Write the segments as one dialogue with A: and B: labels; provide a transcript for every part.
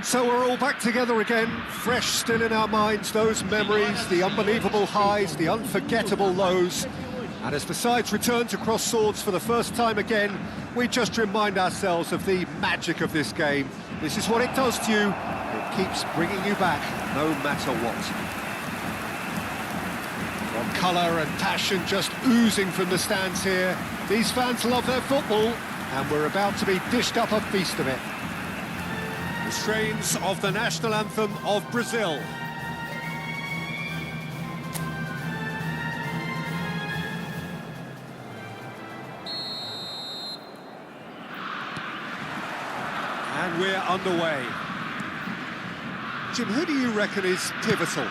A: So we're all back together again, fresh still in our minds, those memories, the unbelievable highs, the unforgettable lows. And as the sides return to cross swords for the first time again, we just remind ourselves of the magic of this game. This is what it does to you. It keeps bringing you back, no matter what. From colour and passion just oozing from the stands here. These fans love their football, and we're about to be dished up a feast of it. The strains of the national anthem of Brazil. And we're underway. Jim, who do you reckon is pivotal?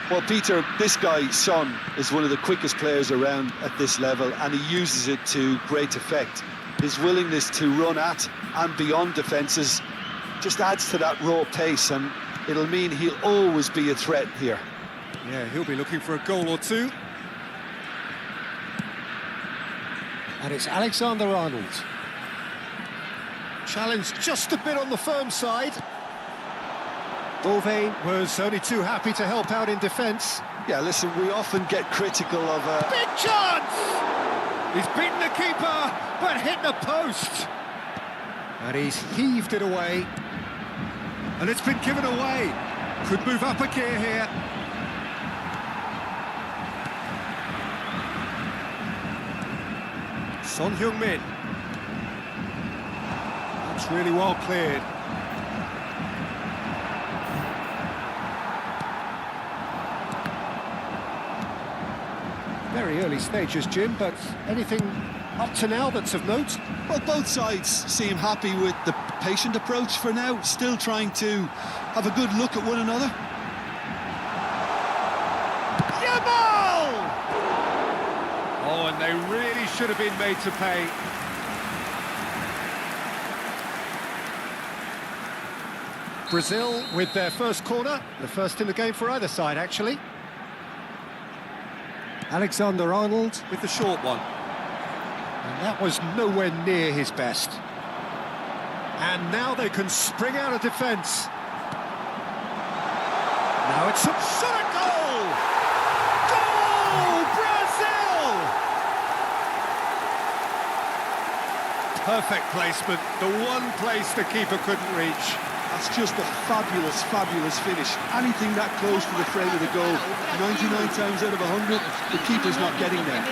B: Well, Peter, this guy, Son, is one of the quickest players around at this level, and he uses it to great effect. His willingness to run at and beyond defences just adds to that raw pace, and it'll mean he'll always be a threat here.
A: Yeah, he'll be looking for a goal or two. And it's Alexander-Arnold. Challenge just a bit on the firm side. Bove was only too happy to help out in defence.
B: Yeah, listen, we often get critical of...
A: Big chance! He's beaten the keeper, but hit the post. And he's heaved it away. And it's been given away. Could move up a gear here. Son Heung-min. That's really well cleared. Very early stages, Jim, but anything up to now that's of note?
B: Well, both sides seem happy with the patient approach for now, still trying to have a good look at one another.
A: Yamal! Oh, and they really should have been made to pay. Brazil with their first corner, the first in the game for either side, actually. Alexander-Arnold with the short one. And that was nowhere near his best. And now they can spring out of defence. Now it's a shot at goal! Goal! Brazil! Perfect placement, the one place the keeper couldn't reach.
B: That's just a fabulous, fabulous finish. Anything that close to the frame of the goal, 99 times out of 100, the keeper's not getting there.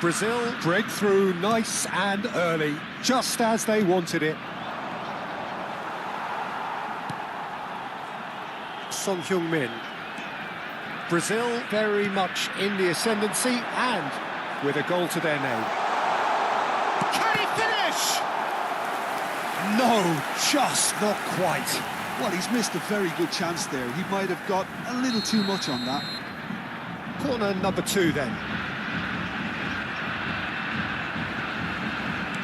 A: Brazil break through nice and early, just as they wanted it. Son Heung-min. Brazil very much in the ascendancy and with a goal to their name. Can he finish? No, just not quite.
B: Well, he's missed a very good chance there. He might have got a little too much on that.
A: Corner number 2 then.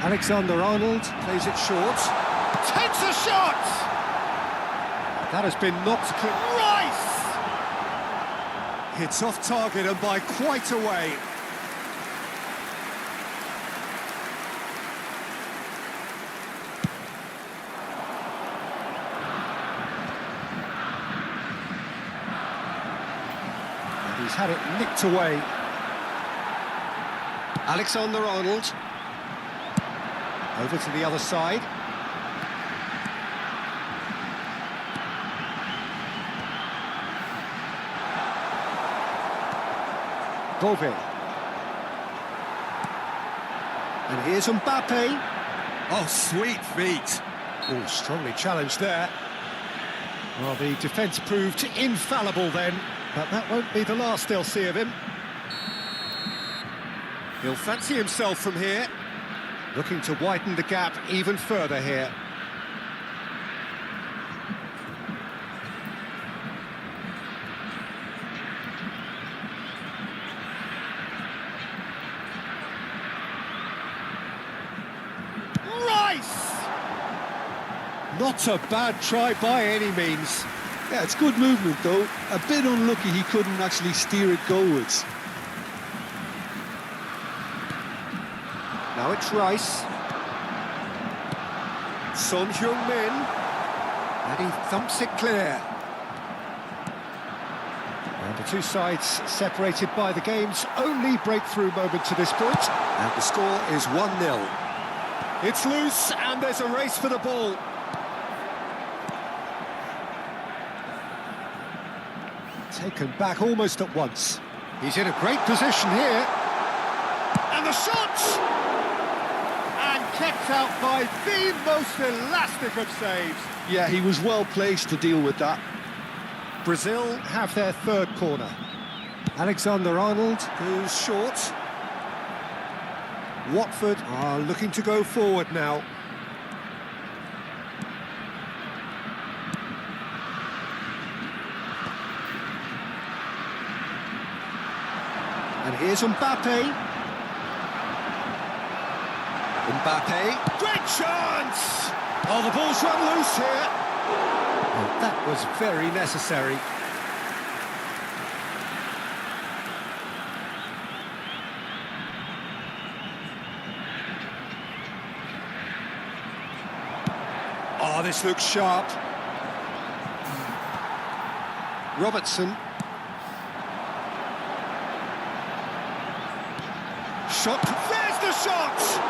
A: Alexander-Arnold plays it short. Takes a shot! That has been knocked clear. Rice! Hits off target and by quite a way. And he's had it nicked away. Alexander-Arnold. Over to the other side. Bove. And here's Mbappe. Oh, sweet feet. Oh, strongly challenged there. Well, the defence proved infallible then, but that won't be the last they'll see of him. He'll fancy himself from here. Looking to widen the gap even further here. Not a bad try by any means.
B: Yeah, it's good movement though. A bit unlucky he couldn't actually steer it goalwards.
A: Now it's Rice. Son Heung-min. And he thumps it clear. And the two sides separated by the game's only breakthrough moment to this point. And the score is 1-0. It's loose and there's a race for the ball. Taken back almost at once. He's in a great position here. And the shot! And kept out by the most elastic of saves.
B: Yeah, he was well placed to deal with that.
A: Brazil have their third corner. Alexander-Arnold goes short. Watford are looking to go forward now. And here's Mbappe. Mbappe, great chance! Oh, the ball's run loose here. And that was very necessary. Oh, this looks sharp. Robertson. Shot, there's the shot!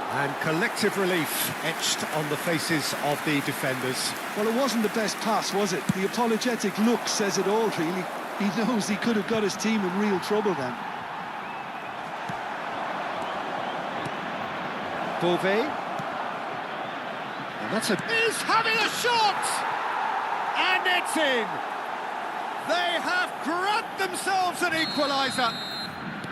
A: And collective relief etched on the faces of the defenders.
B: Well, it wasn't the best pass, was it? The apologetic look says it all, really. He knows he could have got his team in real trouble then.
A: Beauvais. And that's He's having a shot! And it's in! They have grabbed themselves an equaliser.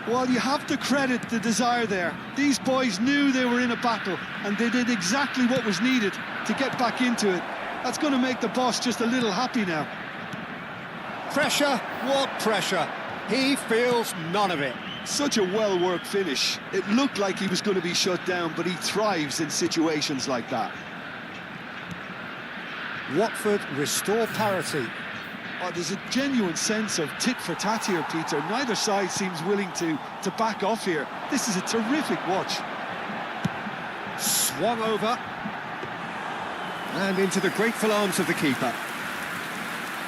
B: Well, you have to credit the desire there. These boys knew they were in a battle, and they did exactly what was needed to get back into it. That's going to make the boss just a little happy now.
A: Pressure? What pressure? He feels none of it.
B: Such a well-worked finish. It looked like he was going to be shut down, but he thrives in situations like that.
A: Watford restore parity.
B: Oh, there's a genuine sense of tit-for-tat here, Peter. Neither side seems willing to back off here. This is a terrific watch.
A: Swung over. And into the grateful arms of the keeper.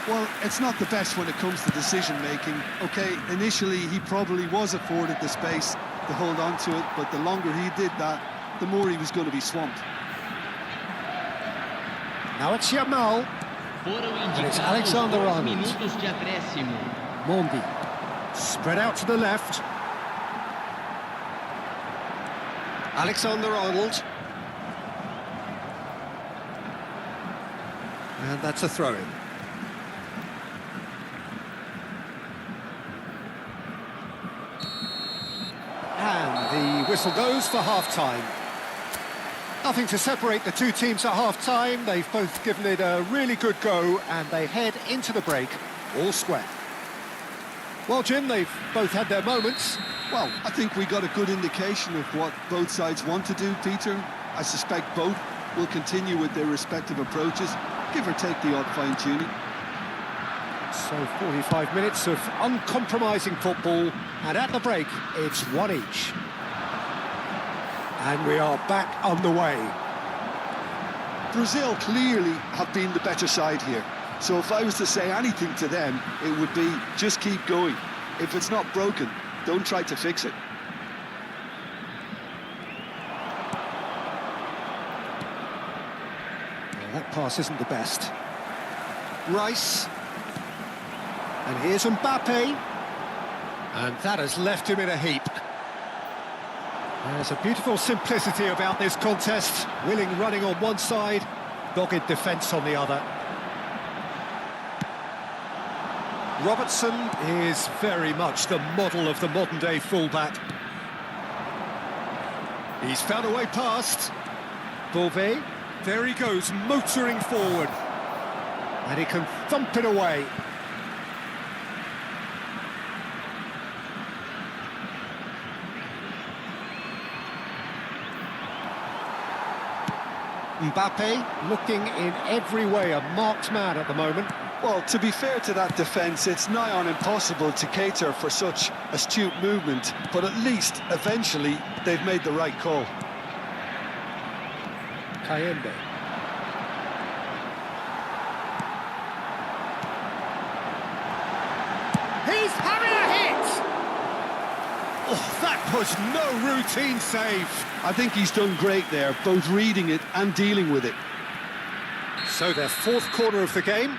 B: Well, it's not the best when it comes to decision-making. OK, initially he probably was afforded the space to hold on to it, but the longer he did that, the more he was going to be swamped.
A: Now it's Yamal. And it's Alexander-Arnold. Mondi. Spread out to the left. Alexander-Arnold. And that's a throw-in. And the whistle goes for half-time. Nothing to separate the two teams at half-time. They've both given it a really good go, and they head into the break all square. Well, Jim, they've both had their moments.
B: Well, I think we got a good indication of what both sides want to do, Peter. I suspect both will continue with their respective approaches, give or take the odd fine-tuning.
A: So 45 minutes of uncompromising football, and at the break, it's one each. And we are back on the way.
B: Brazil clearly have been the better side here. So if I was to say anything to them, it would be just keep going. If it's not broken, don't try to fix it.
A: Well, that pass isn't the best. Rice. And here's Mbappe. And that has left him in a heap. There's a beautiful simplicity about this contest. Willing running on one side, dogged defence on the other. Robertson is very much the model of the modern-day fullback. He's found a way past. Beauvais, there he goes, motoring forward. And he can thump it away. Mbappe looking in every way a marked man at the moment.
B: Well, to be fair to that defence, it's nigh on impossible to cater for such astute movement, but at least, eventually, they've made the right call.
A: Kayembe. He's having a hit! Oh, that was no routine save.
B: I think he's done great there, both reading it and dealing with it.
A: So their fourth corner of the game.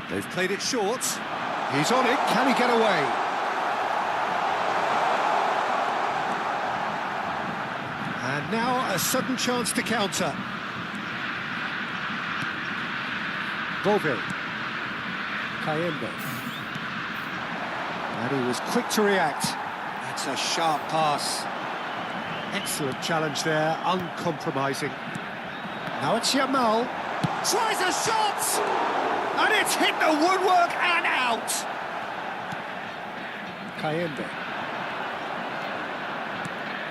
A: They've played it short. He's on it. Can he get away? And now a sudden chance to counter. Bove. Kayembe. And he was quick to react. That's a sharp pass. Excellent challenge there, uncompromising. Now it's Yamal. Tries a shot! And it's hit the woodwork and out! Kayembe.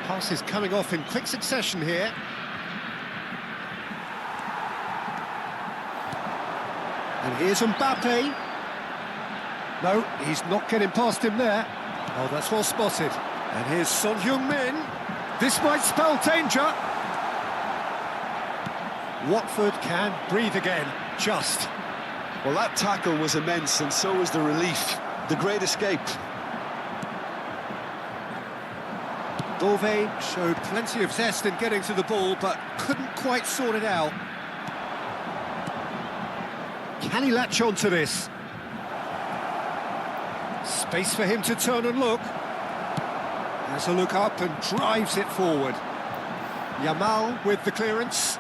A: Pass is coming off in quick succession here. And here's Mbappe. No, he's not getting past him there. Oh, that's well spotted. And here's Son Heung-min. This might spell danger. Watford can breathe again, just.
B: Well, that tackle was immense, and so was the relief. The great escape.
A: Bove showed plenty of zest in getting to the ball, but couldn't quite sort it out. Can he latch on to this? Space for him to turn and look. Has a look up and drives it forward. Yamal with the clearance.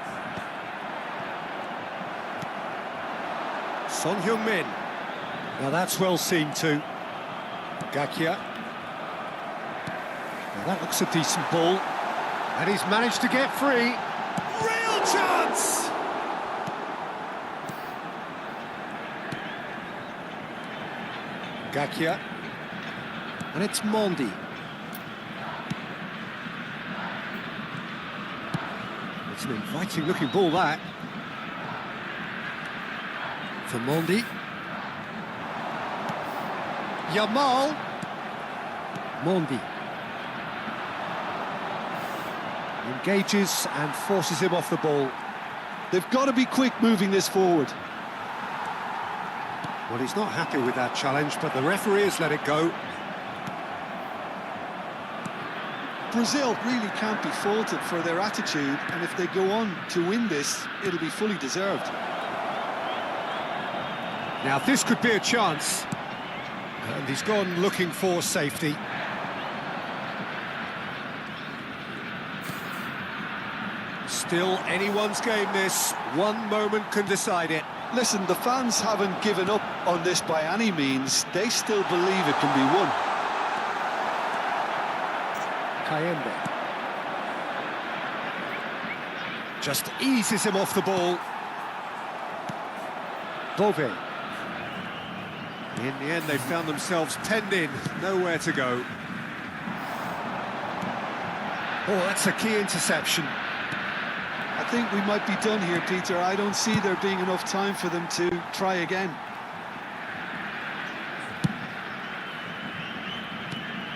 A: Son Heung-min. Now that's well seen too. Gakia. Now that looks a decent ball. And he's managed to get free. Real chance! Gakia. And it's Mondi. It's an inviting looking ball, that. For Mondi. Yamal. Mondi. Engages and forces him off the ball.
B: They've got to be quick moving this forward.
A: Well, he's not happy with that challenge, but the referee has let it go.
B: Brazil really can't be faulted for their attitude, and if they go on to win this, it'll be fully deserved.
A: Now, this could be a chance. And he's gone looking for safety. Still anyone's game, this. One moment can decide it.
B: Listen, the fans haven't given up on this by any means. They still believe it can be won.
A: Kayembe. Just eases him off the ball. Bove. In the end, they found themselves penned in, nowhere to go. Oh, that's a key interception.
B: I think we might be done here, Peter. I don't see there being enough time for them to try again.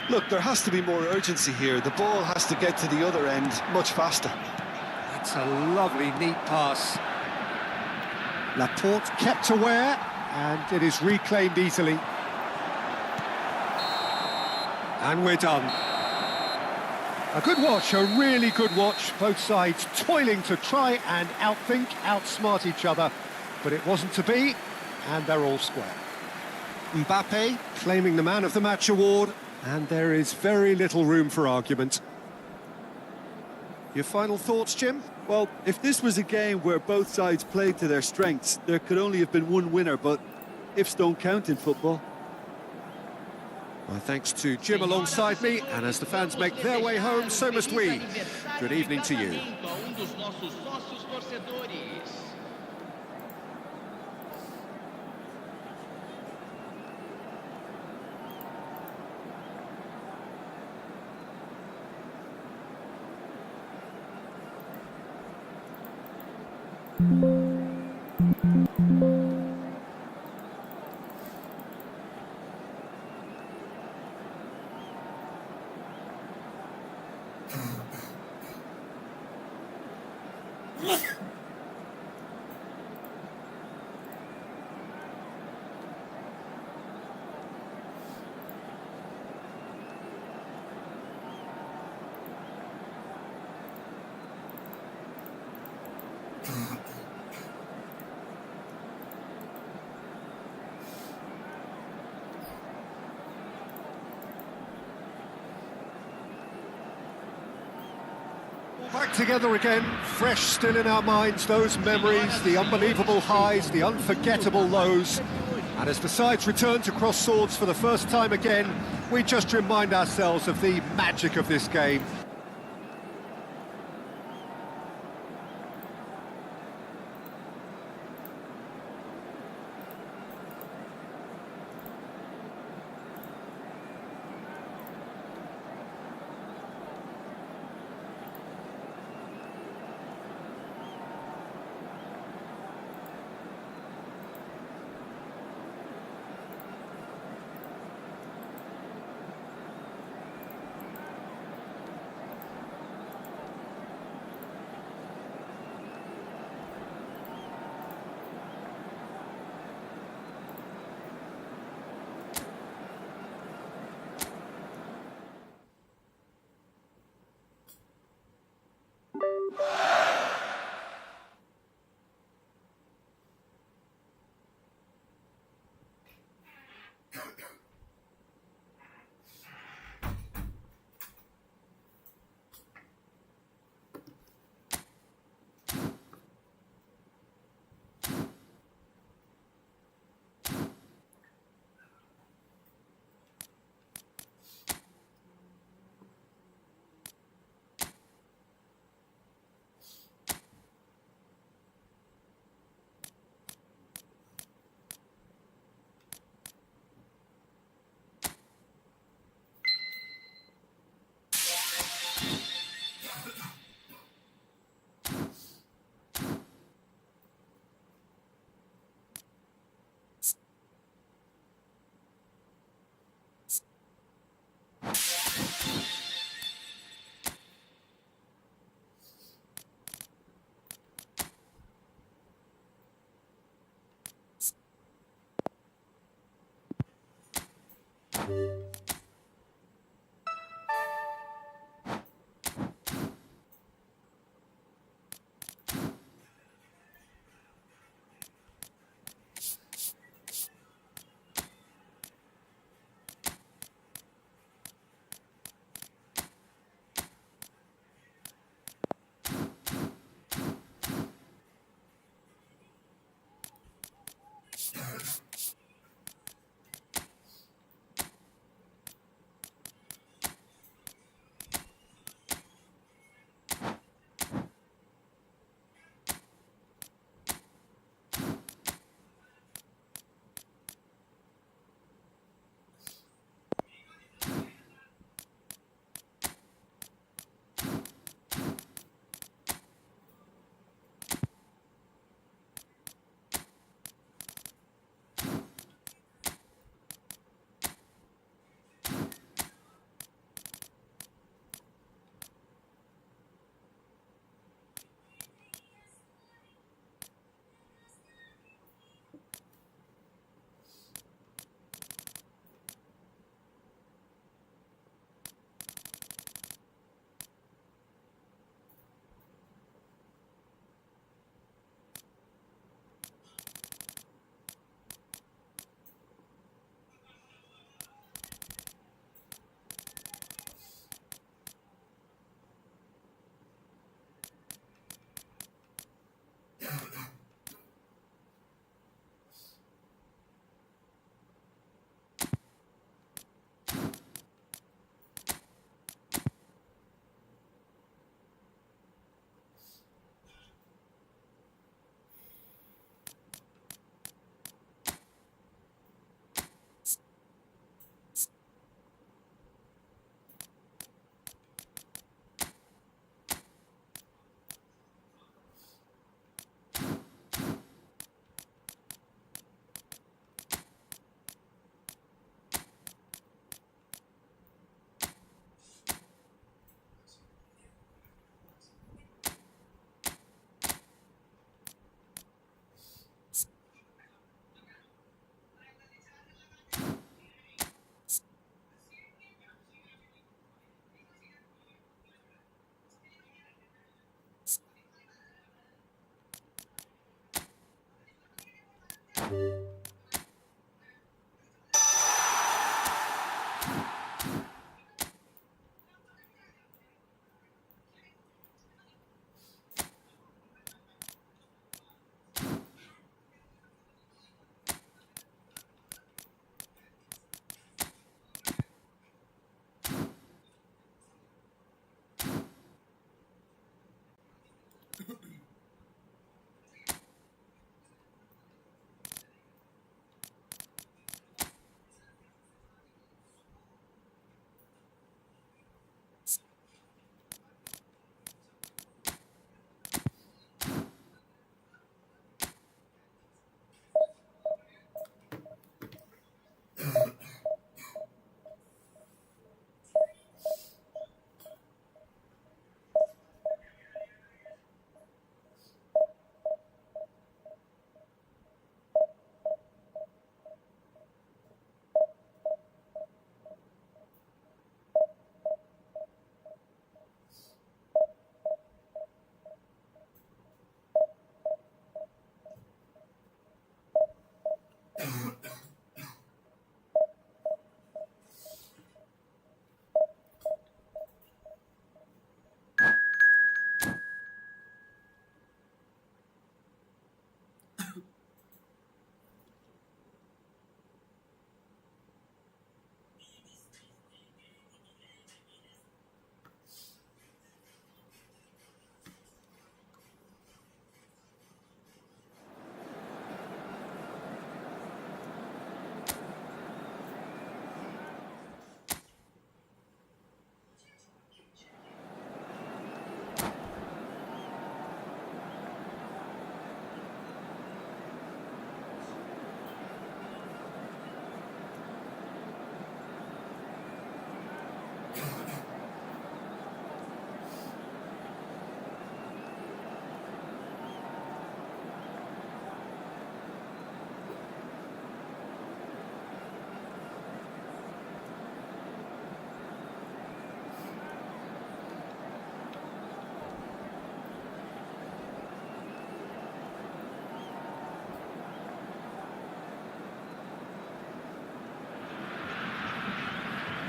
B: Look, there has to be more urgency here. The ball has to get to the other end much faster.
A: That's a lovely, neat pass. Laporte kept aware, and it is reclaimed easily. And we're done. A good watch, a really good watch. Both sides toiling to try and outthink, outsmart each other. But it wasn't to be, and they're all square. Mbappe claiming the Man of the Match award, and there is very little room for argument. Your final thoughts, Jim?
B: Well, if this was a game where both sides played to their strengths, there could only have been one winner, but ifs don't count in football.
A: Well, thanks to Jim alongside me, and as the fans make their way home, so must we. Good evening to you. Back together again, fresh still in our minds, those memories, the unbelievable highs, the unforgettable lows. And as the sides return to cross swords for the first time again, we just remind ourselves of the magic of this game.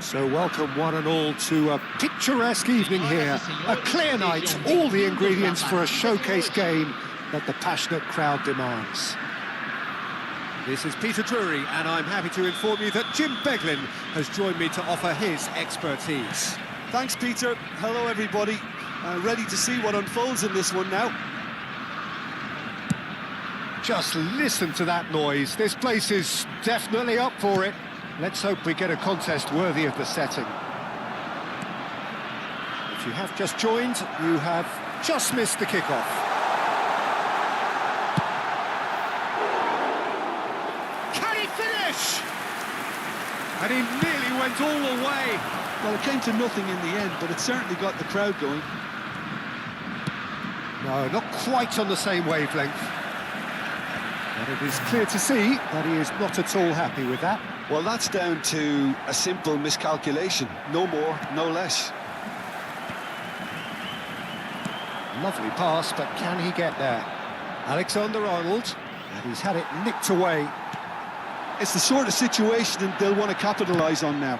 A: So welcome one and all to a picturesque evening here. A clear night, all the ingredients for a showcase game that the passionate crowd demands. This is Peter Drury, and I'm happy to inform you that Jim Beglin has joined me to offer his expertise.
B: Thanks, Peter. Hello, everybody. Ready to see what unfolds in this one now.
A: Just listen to that noise. This place is definitely up for it. Let's hope we get a contest worthy of the setting. If you have just joined, you have just missed the kickoff. Can he finish? And he nearly went all the way.
B: Well, it came to nothing in the end, but it certainly got the crowd going.
A: No, not quite on the same wavelength. But it is clear to see that he is not at all happy with that.
B: Well, that's down to a simple miscalculation. No more, no less.
A: Lovely pass, but can he get there? Alexander-Arnold, and he's had it nicked away.
B: It's the sort of situation that they'll want to capitalise on now.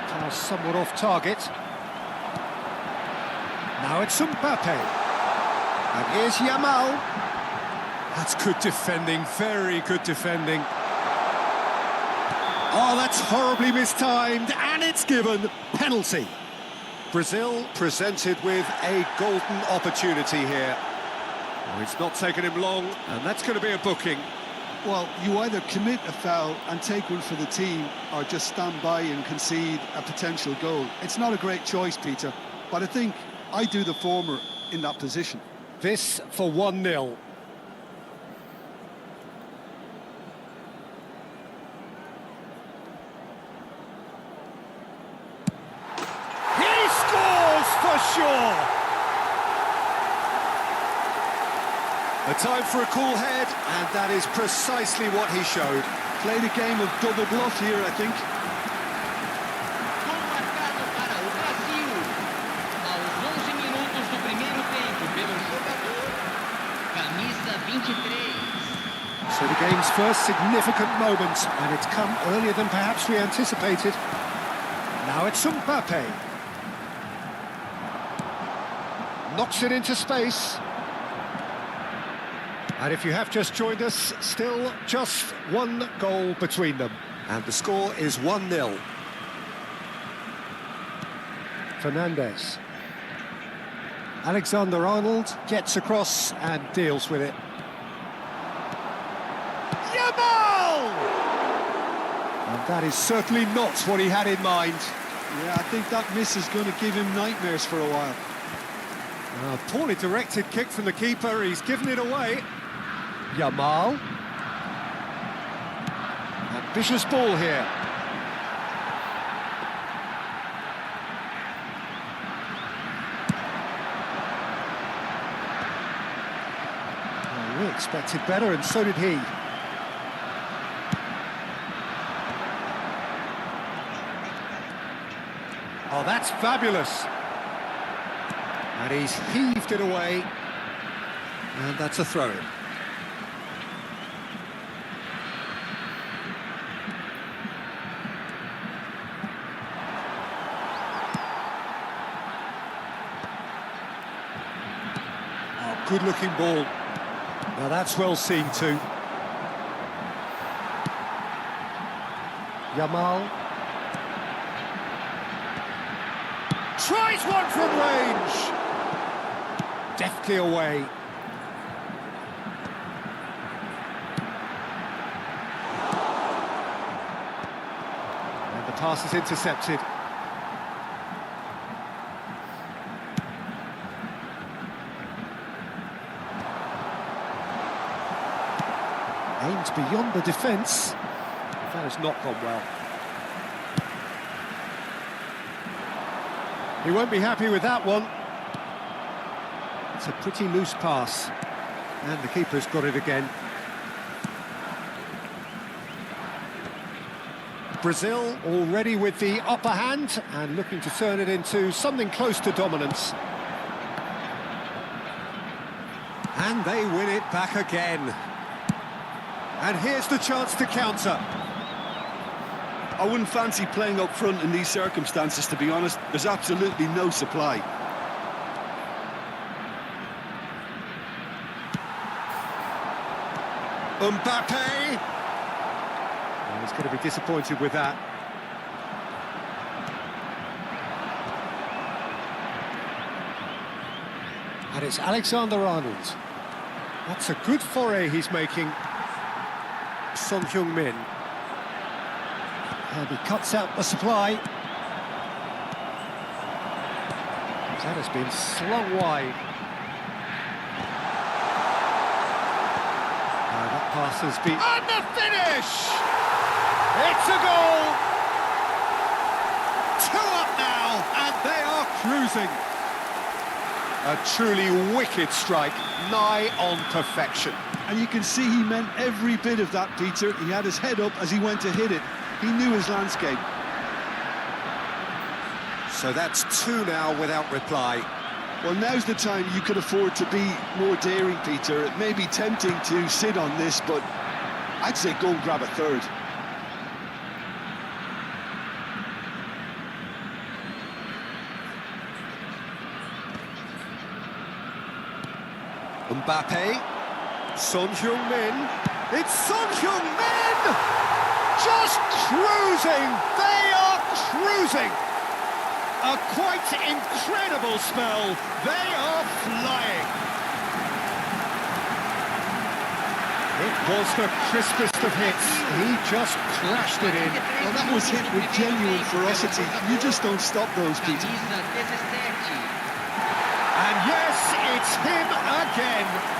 A: Pass somewhat off target. Now it's Mbappe. And here's Yamal. That's good defending, very good defending. Oh, that's horribly mistimed, and it's given. Penalty. Brazil presented with a golden opportunity here. Oh, it's not taken him long, and that's going to be a booking.
B: Well, you either commit a foul and take one for the team, or just stand by and concede a potential goal. It's not a great choice, Peter, but I think I do the former in that position.
A: This for 1-0. Sure. A time for a cool head, and that is precisely what he showed.
B: Played a game of double bluff here, I think.
C: Marcado para o Brasil. Aos 11 minutos do primeiro tempo, pelo jogador camisa 23.
A: game's first significant moment, and it's come earlier than perhaps we anticipated. Now it's Mbappe. Knocks it into space. And if you have just joined us, still just one goal between them. And the score is 1-0. Fernandes. Alexander-Arnold gets across and deals with it. Yamal! And that is certainly not what he had in mind.
B: Yeah, I think that miss is going to give him nightmares for a while.
A: A poorly directed kick from the keeper, he's given it away. Yamal. Ambitious ball here. We expected better, and so did he. Oh, that's fabulous. And he's heaved it away. And that's a throw-in. Oh, good-looking ball. Now that's well seen too. Yamal. Tries one from range. Deftly away. And the pass is intercepted. Aimed beyond the defence. That has not gone well. He won't be happy with that one. It's a pretty loose pass. And the keeper's got it again. Brazil already with the upper hand and looking to turn it into something close to dominance. And they win it back again. And here's the chance to counter.
B: I wouldn't fancy playing up front in these circumstances, to be honest. There's absolutely no supply.
A: Mbappe! Oh, he's going to be disappointed with that. And it's Alexander-Arnold. That's a good foray he's making. Son Heung-min. And he cuts out the supply. That has been slung wide. That pass has been... And the finish! It's a goal! 2 up now, and they are cruising. A truly wicked strike, nigh on perfection.
B: And you can see he meant every bit of that, Peter. He had his head up as he went to hit it. He knew his landscape.
A: So that's 2 now without reply.
B: Well, now's the time you could afford to be more daring, Peter. It may be tempting to sit on this, but I'd say go and grab a third.
A: Mbappe. Son Heung-min. It's Son Heung-min! Just cruising! They are cruising! A quite incredible spell. They are flying. It was the crispest of hits. He just crashed it in.
B: Well, that was hit with genuine ferocity. You just don't stop those, Peter.
A: And yes, it's him again.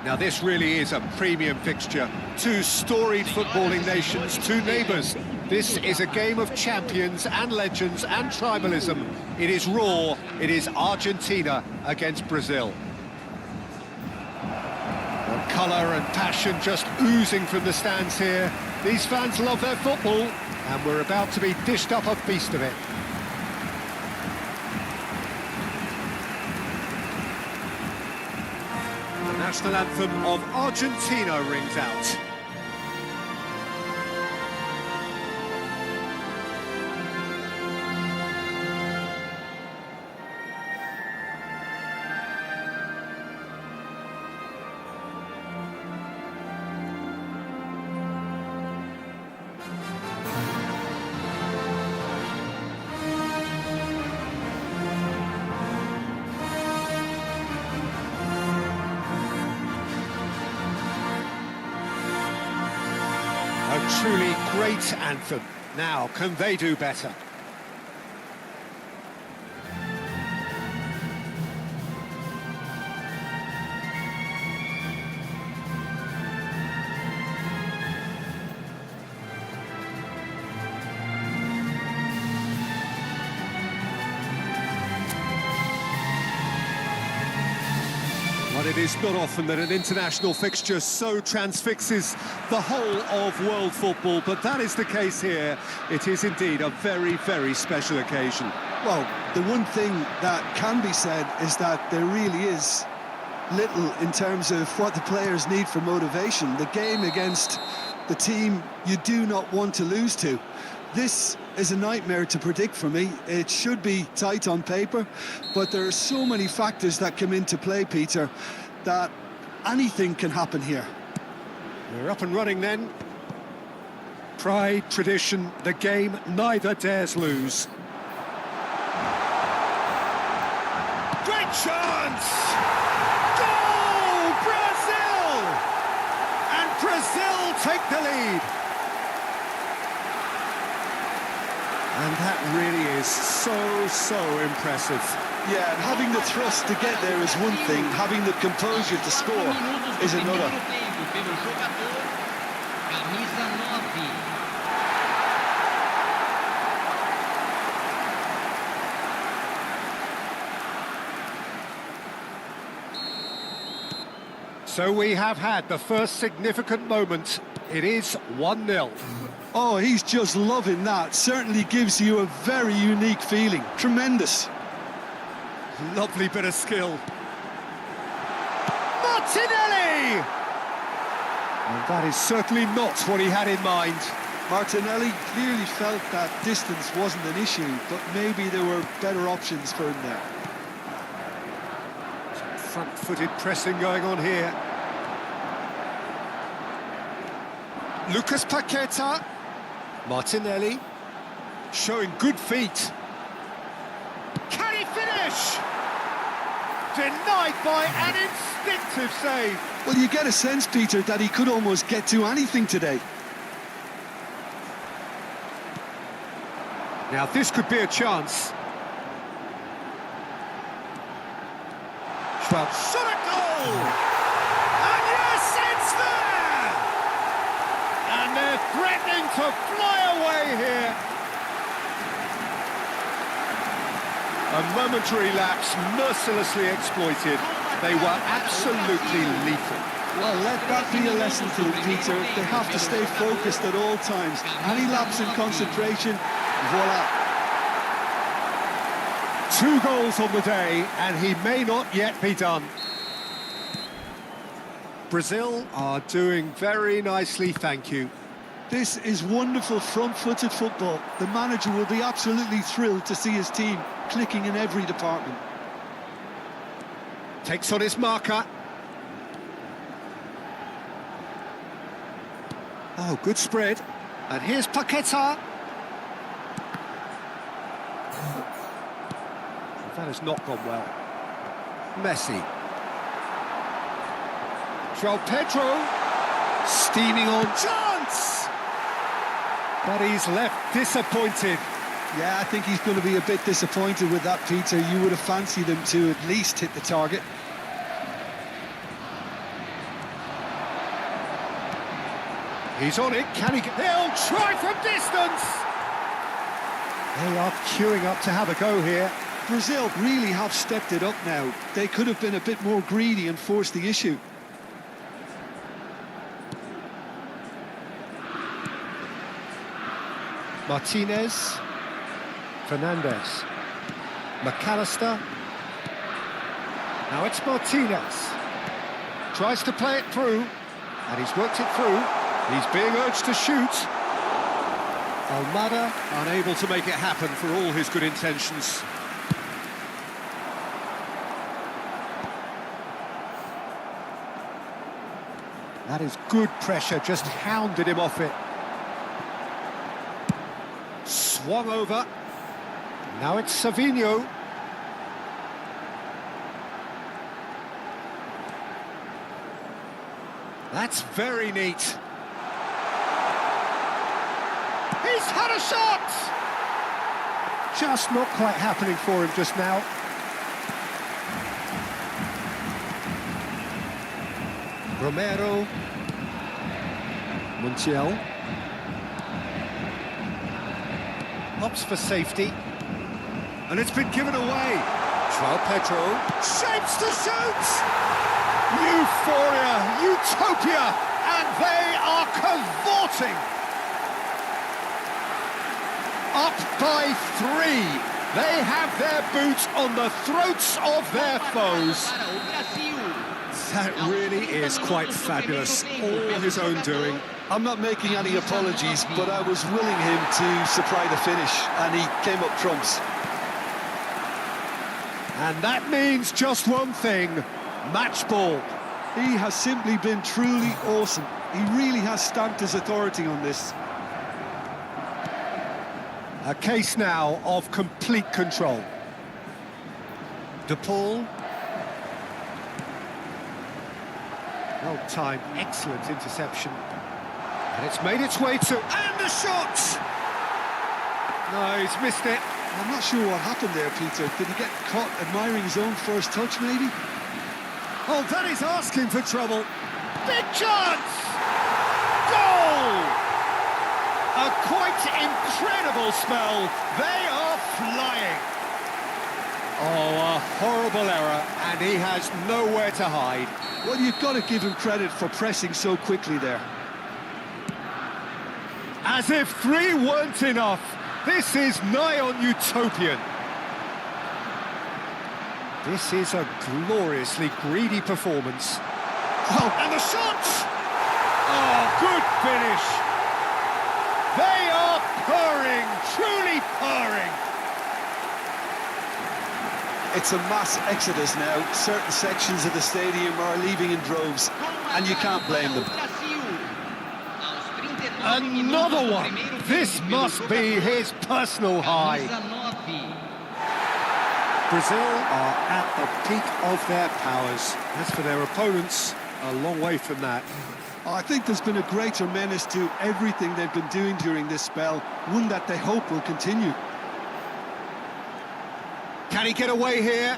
A: Now this really is a premium fixture. Two storied footballing nations, two neighbours. This is a game of champions and legends and tribalism. It is raw, it is Argentina against Brazil. Well, colour and passion just oozing from the stands here. These fans love their football, and we're about to be dished up a feast of it. The national anthem of Argentina rings out. A truly great anthem. Now, can they do better? Well, it is not often that an international fixture so transfixes the whole of world football, but that is the case here. It is indeed a very, very special occasion.
B: Well, the one thing that can be said is that there really is little in terms of what the players need for motivation. The game against the team you do not want to lose to. This is a nightmare to predict for me. It should be tight on paper, but there are so many factors that come into play, Peter, that anything can happen here.
A: We're up and running then. Pride, tradition, the game neither dares lose. Great chance! Goal! Brazil! And Brazil take the lead. And that really is so impressive.
B: Yeah, and having the thrust to get there is one thing, having the composure to score is another.
A: So we have had the first significant moment. It is 1-0.
B: Oh, he's just loving that. Certainly gives you a very unique feeling. Tremendous.
A: Lovely bit of skill. Martinelli! And that is certainly not what he had in mind.
B: Martinelli clearly felt that distance wasn't an issue, but maybe there were better options for him there.
A: Some front-footed pressing going on here. Lucas Paqueta. Martinelli. Showing good feet. Can he finish? Denied by an instinctive save.
B: Well, you get a sense, Peter, that he could almost get to anything today.
A: Now this could be a chance. Well, shot a goal! And yes, it's there! And they're threatening to fly away here. A momentary lapse mercilessly exploited. They were absolutely lethal.
B: Well, let that be a lesson to them, Peter. They have to stay focused at all times. Any lapse in concentration, voila.
A: 2 goals on the day, and he may not yet be done. Brazil are doing very nicely, thank you.
B: This is wonderful front-footed football. The manager will be absolutely thrilled to see his team clicking in every department.
A: Takes on his marker. Oh, good spread. And here's Paqueta. That has not gone well. Messi. João Pedro. Steaming on. Chance! But he's left disappointed.
B: Yeah, I think he's going to be a bit disappointed with that, Peter. You would have fancied him to at least hit the target.
A: He's on it, can he get... He'll try from distance! They are queuing up to have a go here.
B: Brazil really have stepped it up now. They could have been a bit more greedy and forced the issue.
A: Martinez, Fernandez, McAllister. Now it's Martinez. Tries to play it through, and he's worked it through. He's being urged to shoot. Almada unable to make it happen for all his good intentions. That is good pressure, just hounded him off it. Swung over. Now it's Savinho. That's very neat. He's had a shot! Just not quite happening for him just now. Romero. Montiel. Hops for safety. And it's been given away. João Pedro. Shapes to shoot! Euphoria, utopia, and they are cavorting. Up by 3. They have their boots on the throats of their foes. That really is quite fabulous. All his own doing.
B: I'm not making any apologies, but I was willing him to supply the finish, and he came up trumps.
A: And that means just one thing, match ball.
B: He has simply been truly awesome. He really has stamped his authority on this.
A: A case now of complete control. De Paul. Well timed, excellent interception. And it's made its way to... And the shot! No, he's missed it.
B: I'm not sure what happened there, Peter. Did he get caught admiring his own first touch, maybe?
A: Oh, that is asking for trouble. Big chance! Goal! A quite incredible spell. They are flying. Oh, a horrible error, and he has nowhere to hide.
B: Well, you've got to give him credit for pressing so quickly there.
A: As if 3 weren't enough. This is nigh on utopian. This is a gloriously greedy performance. Oh, and the shot! Oh, good finish. They are purring, truly purring.
B: It's a mass exodus now. Certain sections of the stadium are leaving in droves, and you can't blame them.
A: Another one. This must be his personal high. Brazil are at the peak of their powers. As for their opponents, a long way from that.
B: I think there's been a greater menace to everything they've been doing during this spell, one that they hope will continue.
A: Can he get away here?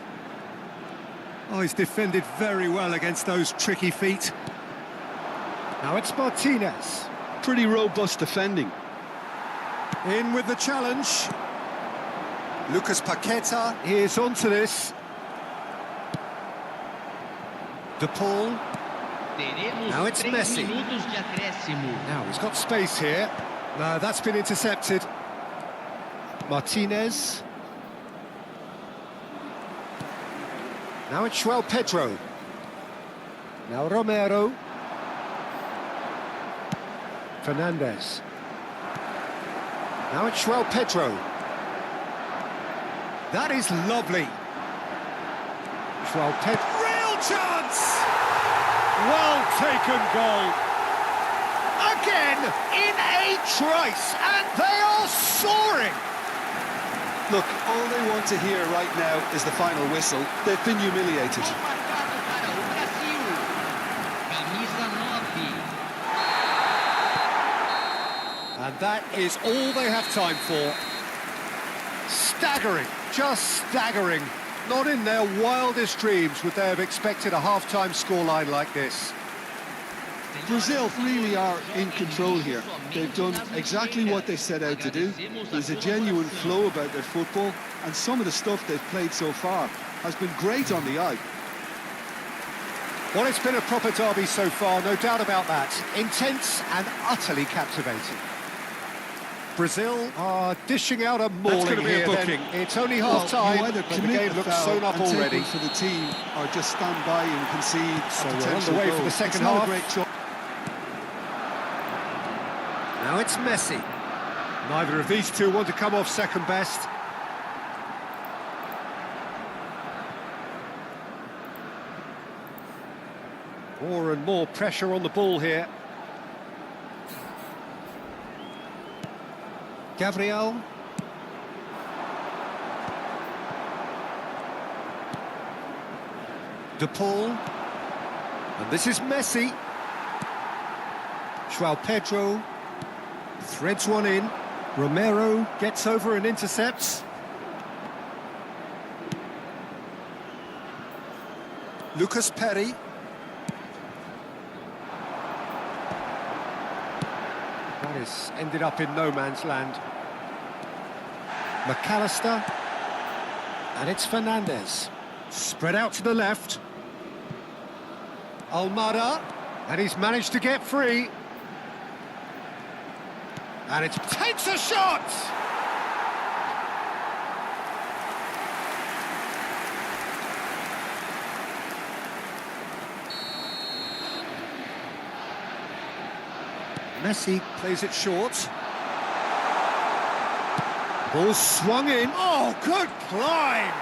A: Oh, he's defended very well against those tricky feet. Now it's Martinez.
B: Pretty robust defending.
A: In with the challenge. Lucas Paqueta is onto this. De Paul. Now it's Messi. Now he's got space here. No, that's been intercepted. Martinez. Now it's João Pedro. Now Romero. Fernandez. Now it's João Pedro. That is lovely. João Pedro. Real chance! Well taken goal. Again, in a trice, and they are soaring.
B: Look, all they want to hear right now is the final whistle. They've been humiliated.
A: And that is all they have time for. Staggering, just staggering. Not in their wildest dreams would they have expected a half-time scoreline like this.
B: Brazil really are in control here. They've done exactly what they set out to do. There's a genuine flow about their football, and some of the stuff they've played so far has been great on the eye.
A: Well, it's been a proper derby so far, no doubt about that. Intense and utterly captivating. Brazil are dishing out a mauling
D: That's gonna be a
A: here.
D: booking.
A: Then. It's only
B: Well,
A: half-time,
B: you either
A: but the
B: commit
A: game
B: a
A: looks
B: foul
A: sewn up
B: and take
A: already.
B: one for the team, or just stand by and concede
A: So
B: a
A: we're
B: potential
A: underway for
B: goal.
A: the second
B: It's not
A: half.
B: a great choice.
A: Now it's Messi. Neither of these two want to come off second best. More and more pressure on the ball here. Gabriel. De Paul. And this is Messi. João Pedro threads one in. Romero gets over and intercepts. Lucas Perry. That has ended up in no man's land. McAllister. And it's Fernandez. Spread out to the left. Almada. And he's managed to get free. And it takes a shot! Messi plays it short. Ball swung in. Oh, good climb!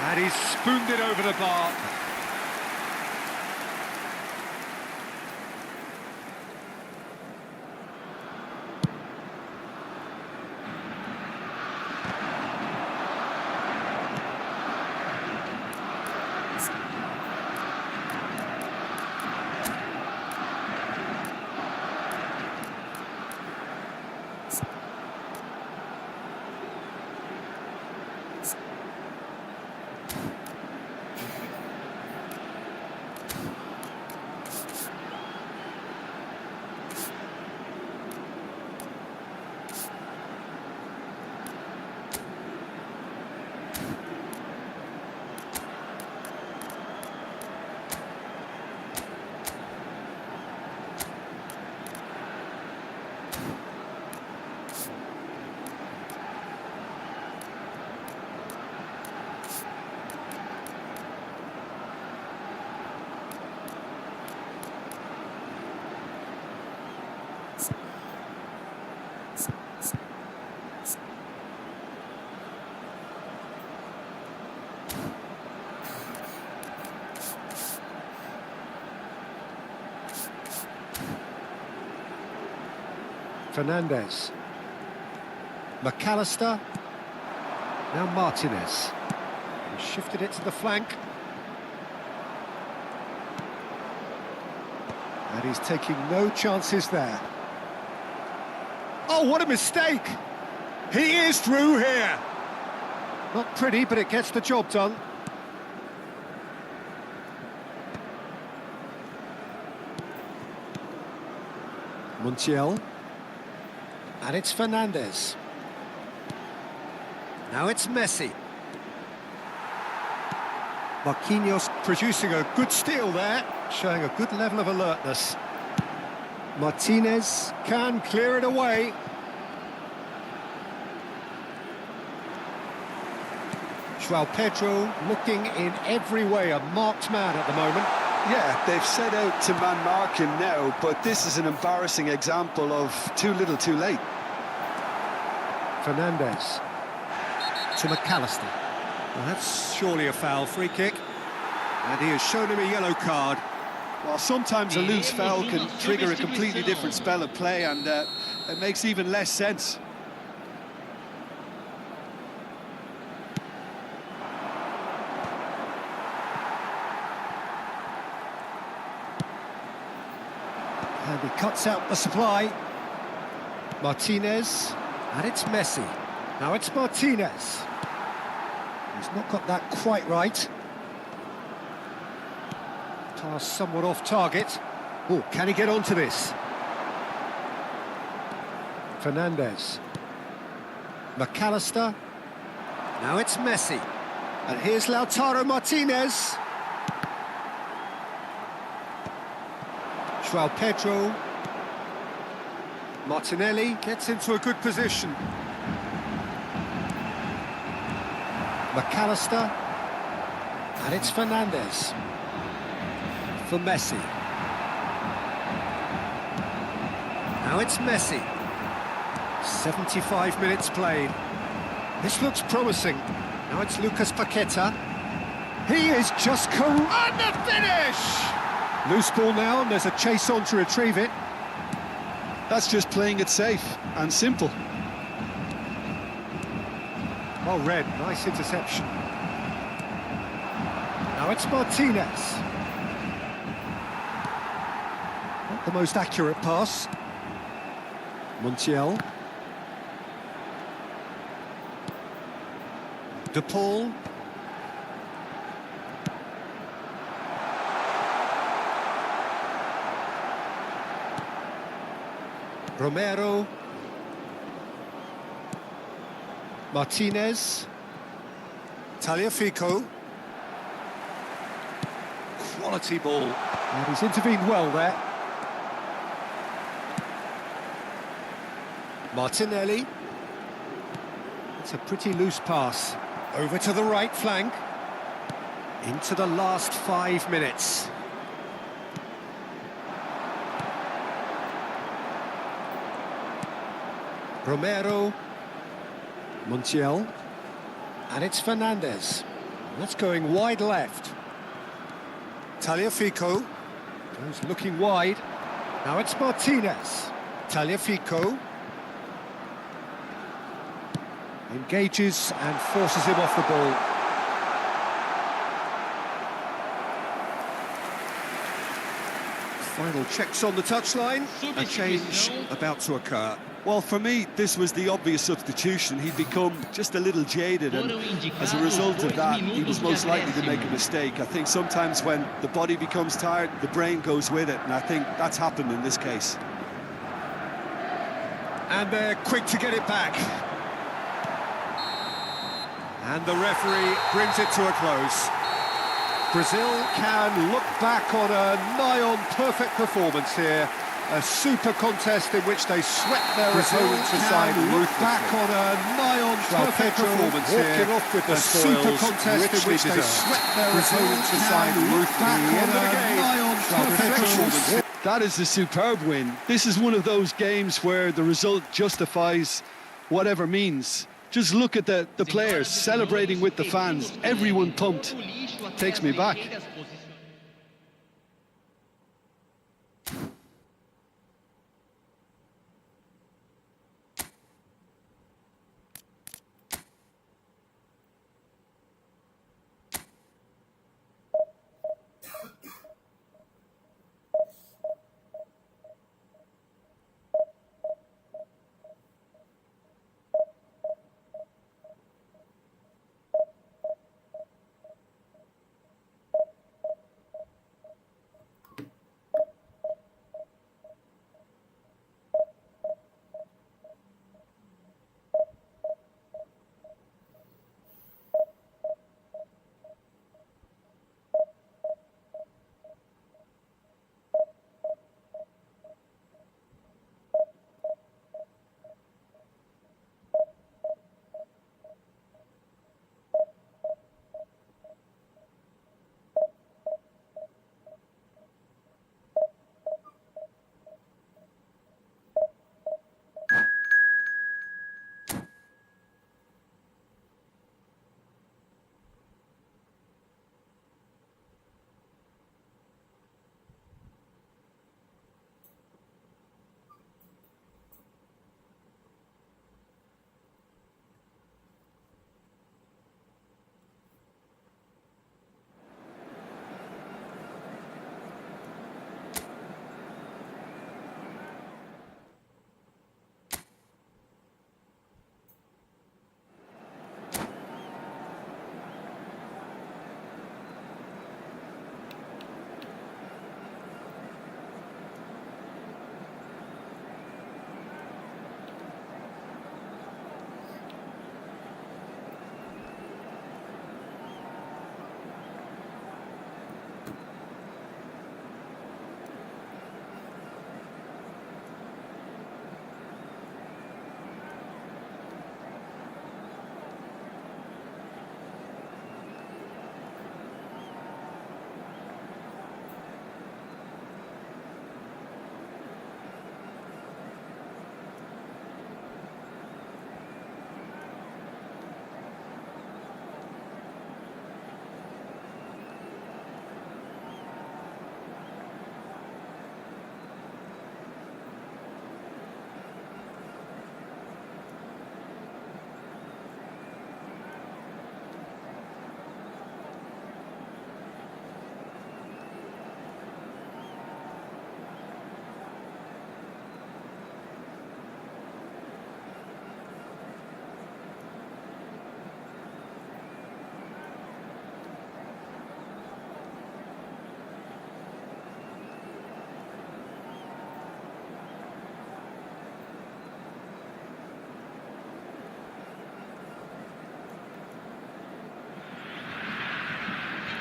A: And he's spooned it over the bar. Fernandez. McAllister. Now Martinez. He shifted it to the flank. And he's taking no chances there. Oh, what a mistake! He is through here. Not pretty, but it gets the job done. Montiel. And it's Fernandez. Now it's Messi. Marquinhos producing a good steal there, showing a good level of alertness. Martinez can clear it away. João Pedro looking in every way a marked man at the moment.
B: Yeah, they've set out to man-mark him now, but this is an embarrassing example of too little too late.
A: Fernandez to McAllister. Well, that's surely a foul, free kick. And he has shown him a yellow card.
B: Well, sometimes a loose foul can trigger a completely different spell of play, and it makes even less sense.
A: And he cuts out the supply. Martinez. And it's Messi. Now it's Martinez. He's not got that quite right. Pass somewhat off target. Oh, can he get onto this? Fernandez. McAllister. Now it's Messi. And here's Lautaro Martinez. João Pedro. Martinelli gets into a good position. McAllister. And it's Fernandez. For Messi. Now it's Messi. 75 minutes played. This looks promising. Now it's Lucas Paqueta. He is just and the finish! Loose ball now, and there's a chase on to retrieve it.
B: That's just playing it safe and simple.
A: Oh, Red, nice interception. Now it's Martinez. Not the most accurate pass. Montiel. De Paul. Romero. Martinez. Tagliafico. Quality ball. And he's intervened well there. Martinelli. It's a pretty loose pass. Over to the right flank. Into the last 5 minutes. Romero. Montiel. And it's Fernandez. That's going wide left. Tagliafico. Goes looking wide. Now it's Martinez. Tagliafico. Engages and forces him off the ball. Final checks on the touchline. A change about to occur.
B: Well, for me, this was the obvious substitution. He'd become just a little jaded, and as a result of that, he was most likely to make a mistake. I think sometimes when the body becomes tired, the brain goes with it, and I think that's happened in this case.
A: And they're quick to get it back. And the referee brings it to a close. Brazil can look back on a nigh-on perfect performance here. A super contest in which they swept their opponents aside ruthlessly. Back on a nigh-on perfect performance here. Off with the super contest in which they swept their opponents aside ruthlessly.
B: That is a superb win. This is one of those games where the result justifies whatever means. Just look at the players celebrating with the fans. Everyone pumped. Takes me back.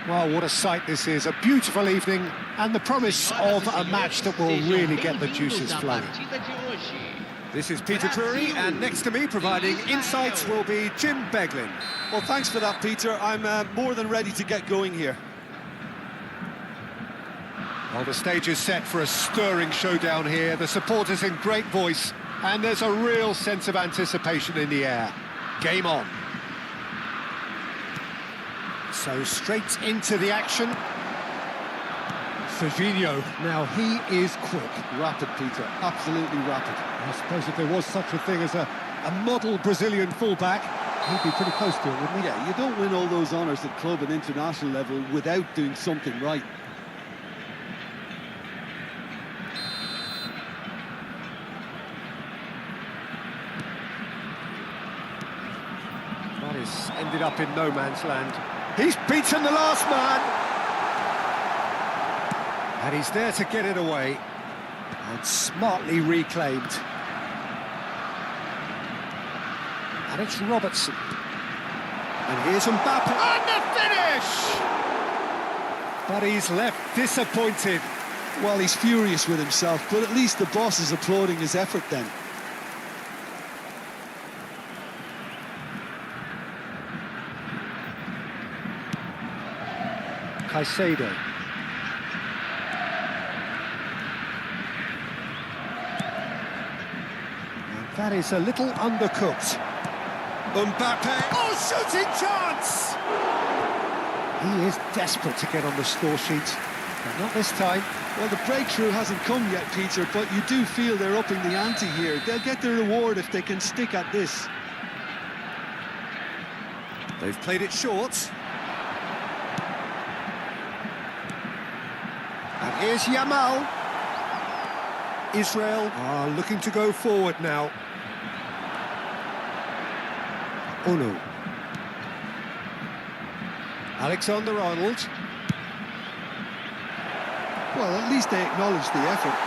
A: Well, what a sight this is. A beautiful evening and the promise of a match that will really get the juices flowing. This is Peter Drury, and next to me providing insights will be Jim Beglin.
B: Well, thanks for that, Peter. I'm more than ready to get going here.
A: Well, the stage is set for a stirring showdown here. The supporters in great voice, and there's a real sense of anticipation in the air. Game on. So straight into the action. Serginho, now he is quick.
B: Rapid, Peter, absolutely rapid.
A: I suppose if there was such a thing as a model Brazilian fullback, he'd be pretty close to it, wouldn't he?
B: Yeah, you don't win all those honours at club and international level without doing something right.
A: That is ended up in no man's land. He's beaten the last man! And he's there to get it away. And smartly reclaimed. And it's Robertson. And here's Mbappe. And the finish! But he's left disappointed.
B: Well, he's furious with himself, but at least the boss is applauding his effort then.
A: Caicedo. And that is a little undercooked. Mbappe. Oh, shooting chance! He is desperate to get on the score sheet, but not this time.
B: Well, the breakthrough hasn't come yet, Peter, but you do feel they're upping the ante here. They'll get their reward if they can stick at this.
A: They've played it short. And here's Yamal. Israel are looking to go forward now. Ono. Alexander-Arnold.
B: Well, at least they acknowledge the effort.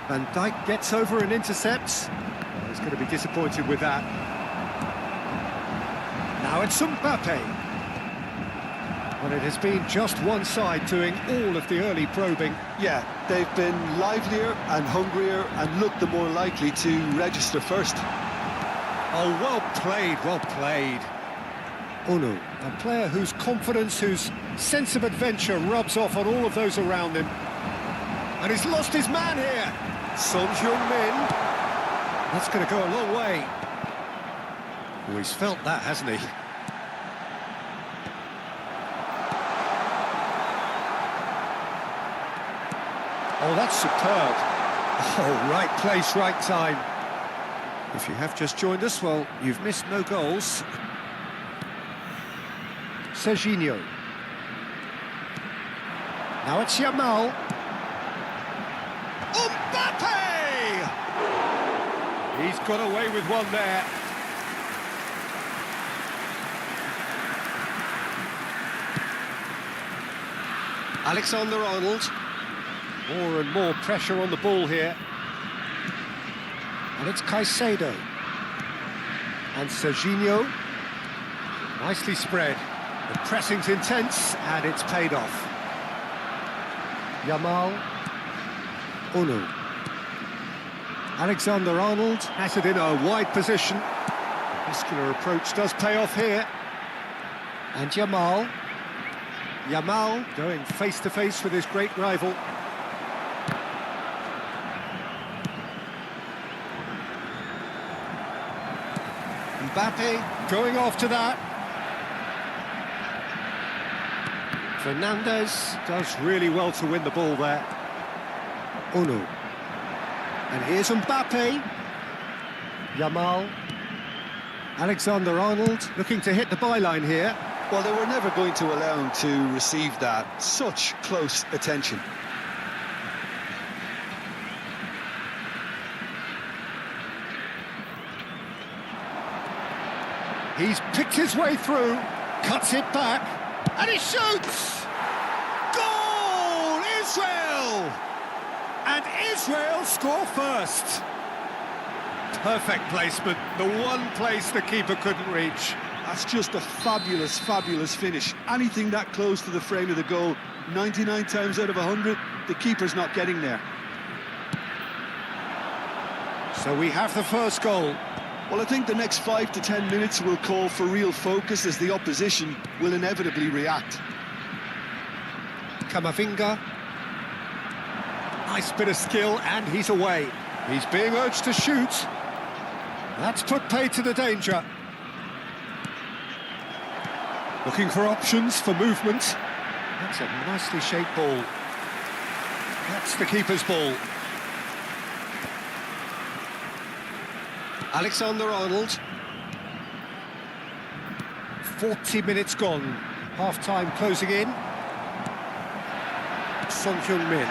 A: Van Dijk gets over and intercepts. Well, he's going to be disappointed with that. Now it's Mbappe. Well, it has been just one side doing all of the early probing.
B: Yeah, they've been livelier and hungrier and looked the more likely to register first.
A: Oh, well played, well played. Ono, a player whose confidence, whose sense of adventure rubs off on all of those around him. And he's lost his man here. Son Heung-min. That's going to go a long way. Oh, he's felt that, hasn't he? Oh, that's superb. Oh, right place, right time. If you have just joined us, well, you've missed no goals. Serginho. Now it's Yamal. Mbappe! He's got away with one there. Alexander-Arnold. More and more pressure on the ball here. And it's Caicedo. And Serginho. Nicely spread. The pressing's intense, and it's paid off. Yamal. Ono. Alexander-Arnold has it in a wide position. Muscular approach does pay off here. And Yamal. Yamal going face-to-face with his great rival. Mbappe going after that. Fernandez does really well to win the ball there. Ono. And here's Mbappe. Yamal. Alexander-Arnold looking to hit the byline here.
B: Well, they were never going to allow him to receive that. Such close attention.
A: He's picked his way through, cuts it back, and he shoots! And Israel score first. Perfect placement, the one place the keeper couldn't reach.
B: That's just a fabulous, fabulous finish. Anything that close to the frame of the goal, 99 times out of 100, the keeper's not getting there.
A: So we have the first goal.
B: Well, I think the next 5 to 10 minutes will call for real focus as the opposition will inevitably react.
A: Camavinga. Nice bit of skill, and he's away. He's being urged to shoot. That's put pay to the danger. Looking for options for movement. That's a nicely shaped ball. That's the keeper's ball. Alexander-Arnold. 40 minutes gone. Half-time closing in. Son Heung-min.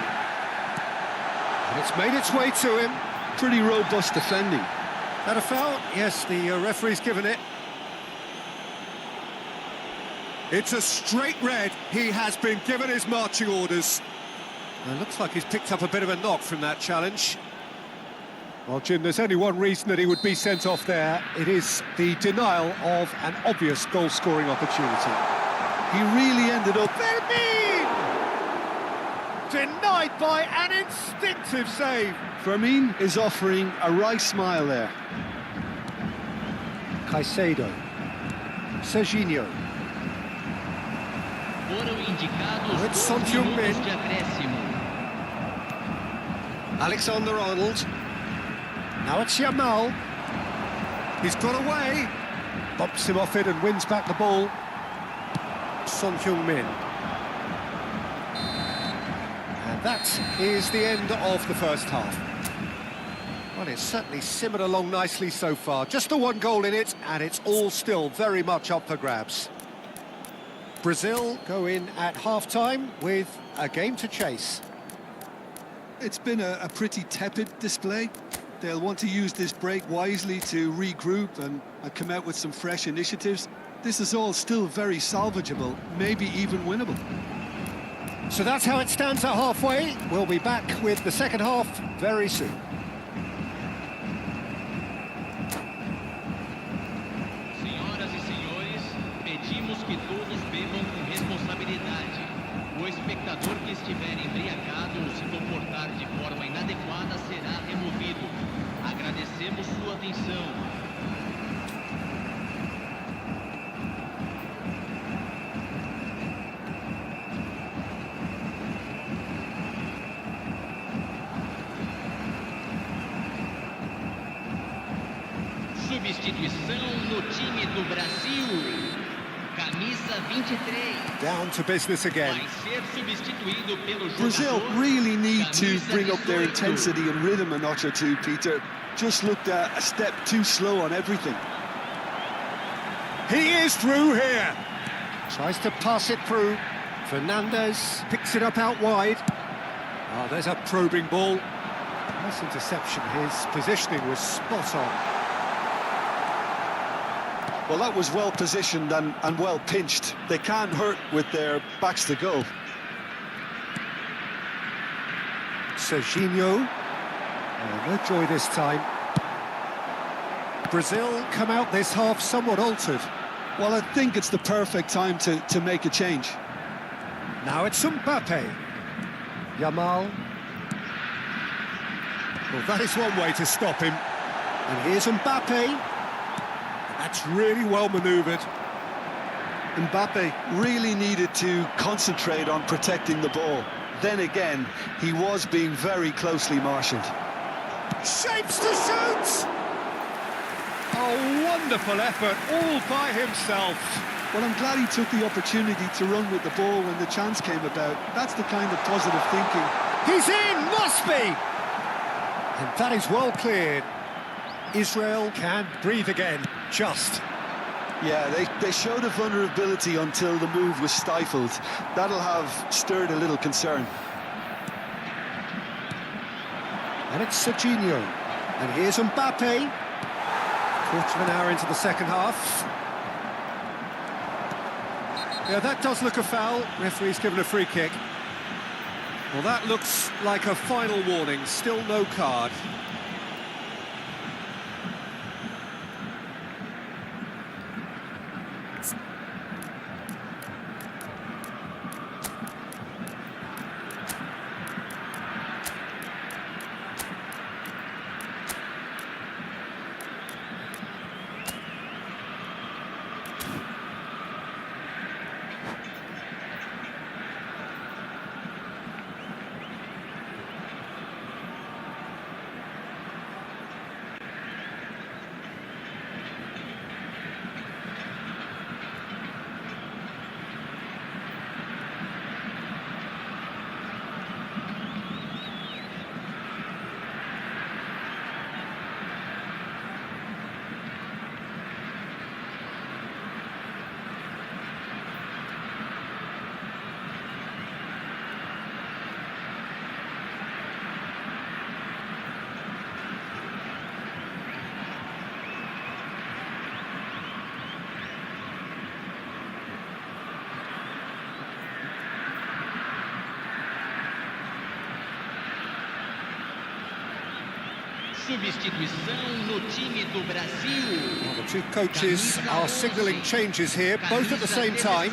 A: And it's made its way to him.
B: Pretty robust defending.
A: That a foul? Yes, the referee's given it. It's a straight red. He has been given his marching orders. It looks like he's picked up a bit of a knock from that challenge. Well, Jim, there's only one reason that he would be sent off there. It is the denial of an obvious goal-scoring opportunity.
B: He really ended up...
A: Fermin! Denied by an instinctive save.
B: Fermin is offering a wry smile there.
A: Caicedo. Serginho.
C: Foram indicados
A: It's Son
C: 2
A: Heung-min.
C: minutos de acréscimo.
A: Alexander-Arnold. Now it's Yamal. He's got away. Bumps him off it and wins back the ball. Son Heung-min. And that is the end of the first half. Well, it's certainly simmered along nicely so far. Just the one goal in it, and it's all still very much up for grabs. Brazil go in at half-time with a game to chase.
B: It's been a pretty tepid display. They'll want to use this break wisely to regroup and come out with some fresh initiatives. This is all still very salvageable, maybe even winnable.
A: So that's how it stands at halfway. We'll be back with the second half very soon.
C: Senhoras e senhores, pedimos que todos bebam com responsabilidade. O espectador que estiver embriagado ou se comportar de forma inadequada será removido. Agradecemos sua atenção. Substituição no time do Brasil. Camisa 23.
A: Down to business again.
C: Vai ser substituído pelo
B: Brazil
C: jogador
B: really need to
C: camisa
B: bring up their
C: 18.
B: intensity and rhythm a notch or two, Peter. Just looked a step too slow on everything.
A: He is through here. Tries to pass it through. Fernandez picks it up out wide. Oh, there's a probing ball. Nice interception. His positioning was spot on.
B: Well, that was well positioned and well pinched. They can't hurt with their backs to goal.
A: Serginho. Oh, no joy this time. Brazil come out this half somewhat altered.
B: Well, I think it's the perfect time to make a change.
A: Now it's Mbappe. Yamal. Well, that is one way to stop him. And here's Mbappe. That's really well manoeuvred.
B: Mbappe really needed to concentrate on protecting the ball. Then again, he was being very closely marshalled.
A: Shapes to shoot! A wonderful effort, all by himself.
B: Well, I'm glad he took the opportunity to run with the ball when the chance came about. That's the kind of positive thinking.
A: He's in, must be! And that is well cleared. Israel can breathe again, just.
B: Yeah, they showed a vulnerability until the move was stifled. That'll have stirred a little concern.
A: And it's Serginho. And here's Mbappe. Quarter of an hour into the second half. Yeah, that does look a foul. Referee's given a free kick. Well, that looks like a final warning, still no card.
C: Substituição no time do Brasil.
A: Well, the two coaches are signalling changes here, both at the same time.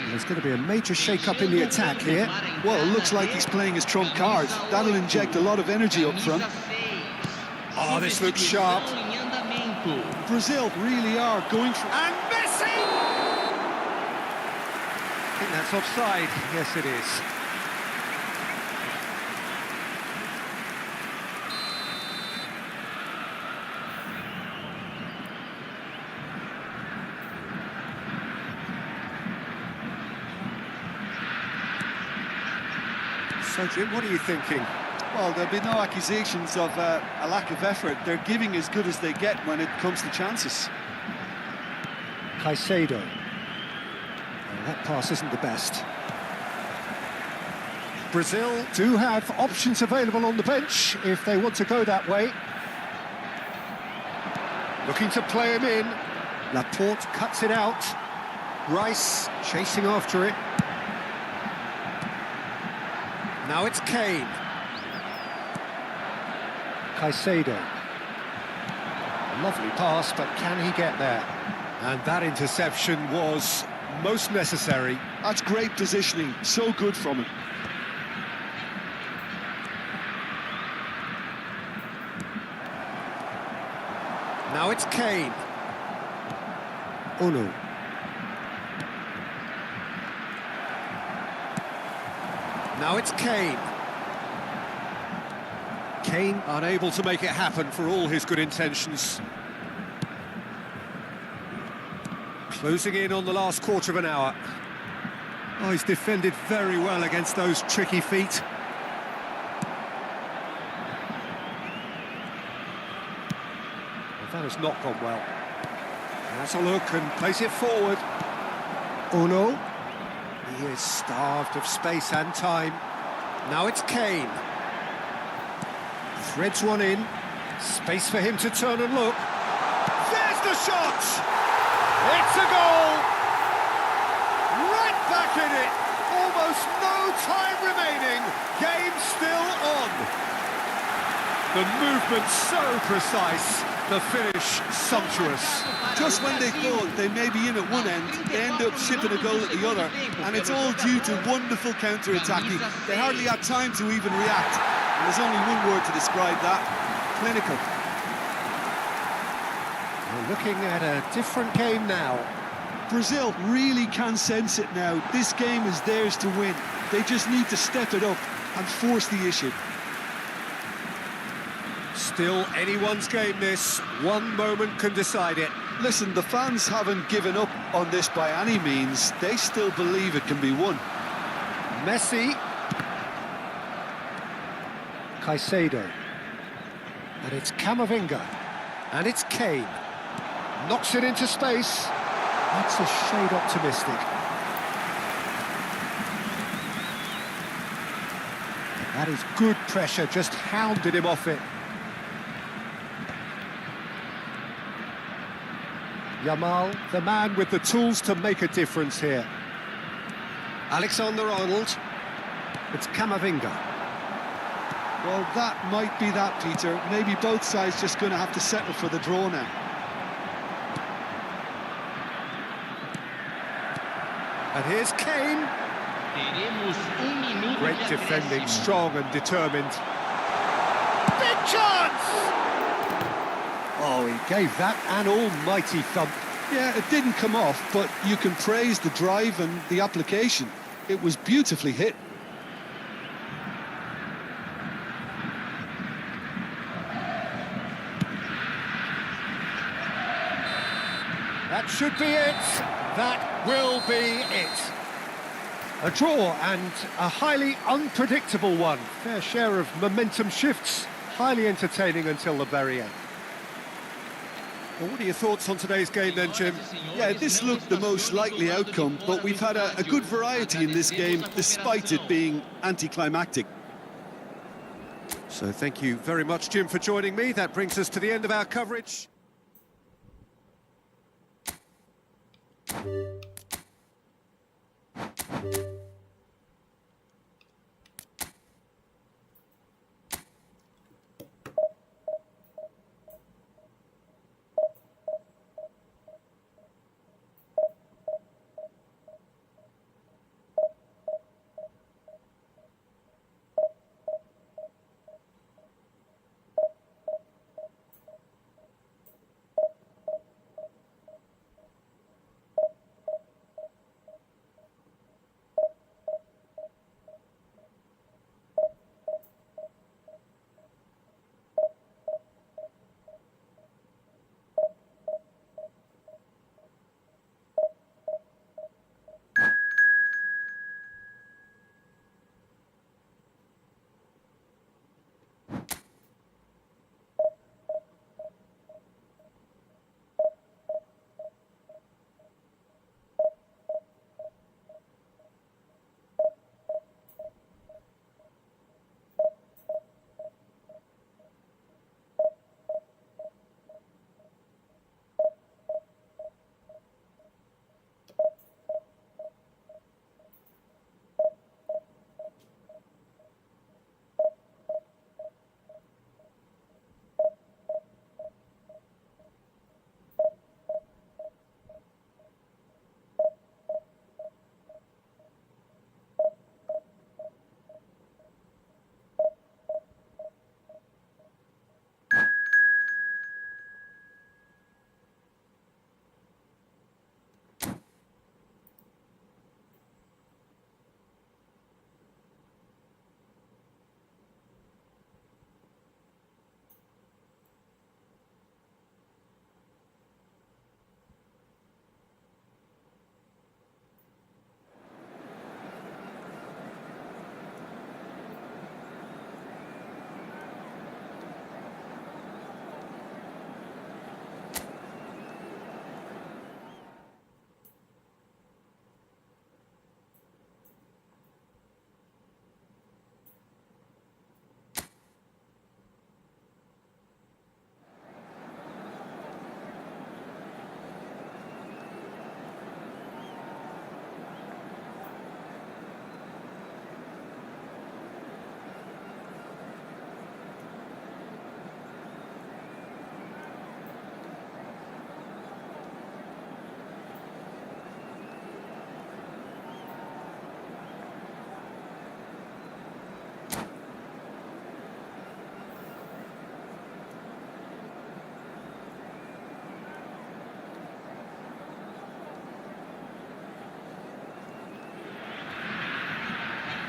A: There's going to be a major shake-up in the attack here.
B: Well, it looks like he's playing his trump card. That'll inject a lot of energy up front.
A: Oh, this looks sharp.
B: Brazil really are going for...
A: And Messi! I think that's offside. Yes, it is. So, Jim, what are you thinking?
B: Well, there'll be no accusations of a lack of effort. They're giving as good as they get when it comes to chances.
A: Caicedo. Well, that pass isn't the best. Brazil do have options available on the bench if they want to go that way. Looking to play him in. Laporte cuts it out. Rice chasing after it. Now it's Kane. Caicedo. Lovely pass, but can he get there? And that interception was most necessary.
B: That's great positioning, so good from him.
A: Now it's Kane. Uno. Now it's Kane. Kane unable to make it happen for all his good intentions. Closing in on the last quarter of an hour. Oh, he's defended very well against those tricky feet. Well, that has not gone well. Has a look and plays it forward. Uno. He is starved of space and time. Now it's Kane. Threads one in. Space for him to turn and look. There's the shot! It's a goal! Right back in it! Almost no time remaining. Game still on. The movement so precise. The finish sumptuous.
B: Just when they thought they may be in at one end, they end up shipping a goal at the other, and it's all due to wonderful counter-attacking. They hardly had time to even react, and there's only one word to describe that: clinical.
A: We're looking at a different game now.
B: Brazil really can sense it now. This game is theirs to win. They just need to step it up and force the issue.
A: Still anyone's game this. One moment can decide it.
B: Listen, the fans haven't given up on this by any means. They still believe it can be won.
A: Messi. Caicedo. And it's Camavinga. And it's Kane. Knocks it into space. That's a shade optimistic. That is good pressure, just hounded him off it. Yamal, the man with the tools to make a difference here. Alexander-Arnold. It's Camavinga.
B: Well, that might be that, Peter. Maybe both sides just going to have to settle for the draw now.
A: And here's Kane. Great defending, strong and determined. Big chance! Oh, he gave that an almighty thump.
B: Yeah, it didn't come off, but you can praise the drive and the application. It was beautifully hit.
A: That should be it. That will be it. A draw, and a highly unpredictable one. Fair share of momentum shifts. Highly entertaining until the very end. Well, what are your thoughts on today's game then, Jim?
B: Yeah, this looked the most likely outcome, but we've had a good variety in this game, despite it being anticlimactic.
A: So thank you very much, Jim, for joining me. That brings us to the end of our coverage.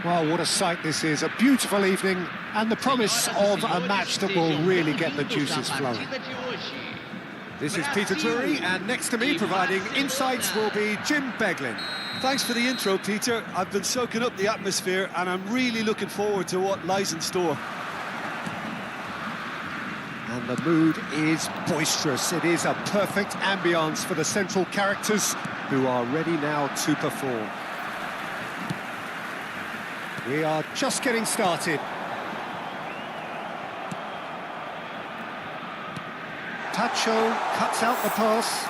A: Well, what a sight this is. A beautiful evening and the promise of a match that will really get the juices flowing. This is Peter Drury, and next to me providing insights will be Jim Beglin.
B: Thanks for the intro, Peter. I've been soaking up the atmosphere and I'm really looking forward to what lies in store.
A: And the mood is boisterous. It is a perfect ambience for the central characters who are ready now to perform. We are just getting started. Tacho cuts out the pass.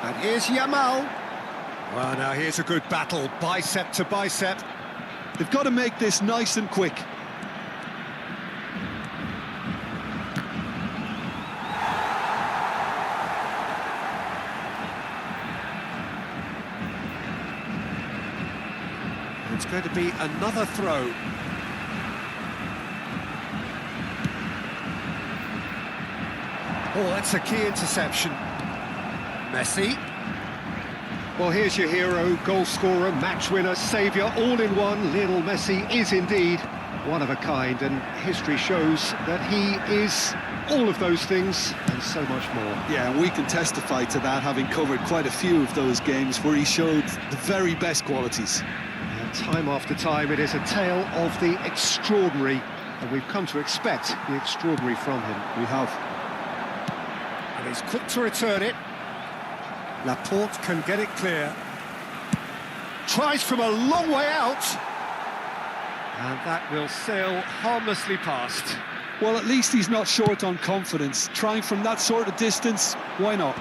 A: And here's Yamal. Well, now here's a good battle, bicep to bicep.
B: They've got to make this nice and quick.
A: It's going to be another throw. Oh, that's a key interception. Messi. Well, here's your hero, goal scorer, match winner, saviour, all in one. Lionel Messi is indeed one of a kind, and history shows that he is all of those things and so much more.
B: Yeah, and we can testify to that, having covered quite a few of those games where he showed the very best qualities.
A: And time after time, it is a tale of the extraordinary, and we've come to expect the extraordinary from him.
B: We have.
A: And he's quick to return it. Laporte can get it clear. Tries from a long way out. And that will sail harmlessly past.
B: Well, at least he's not short on confidence. Trying from that sort of distance, why not?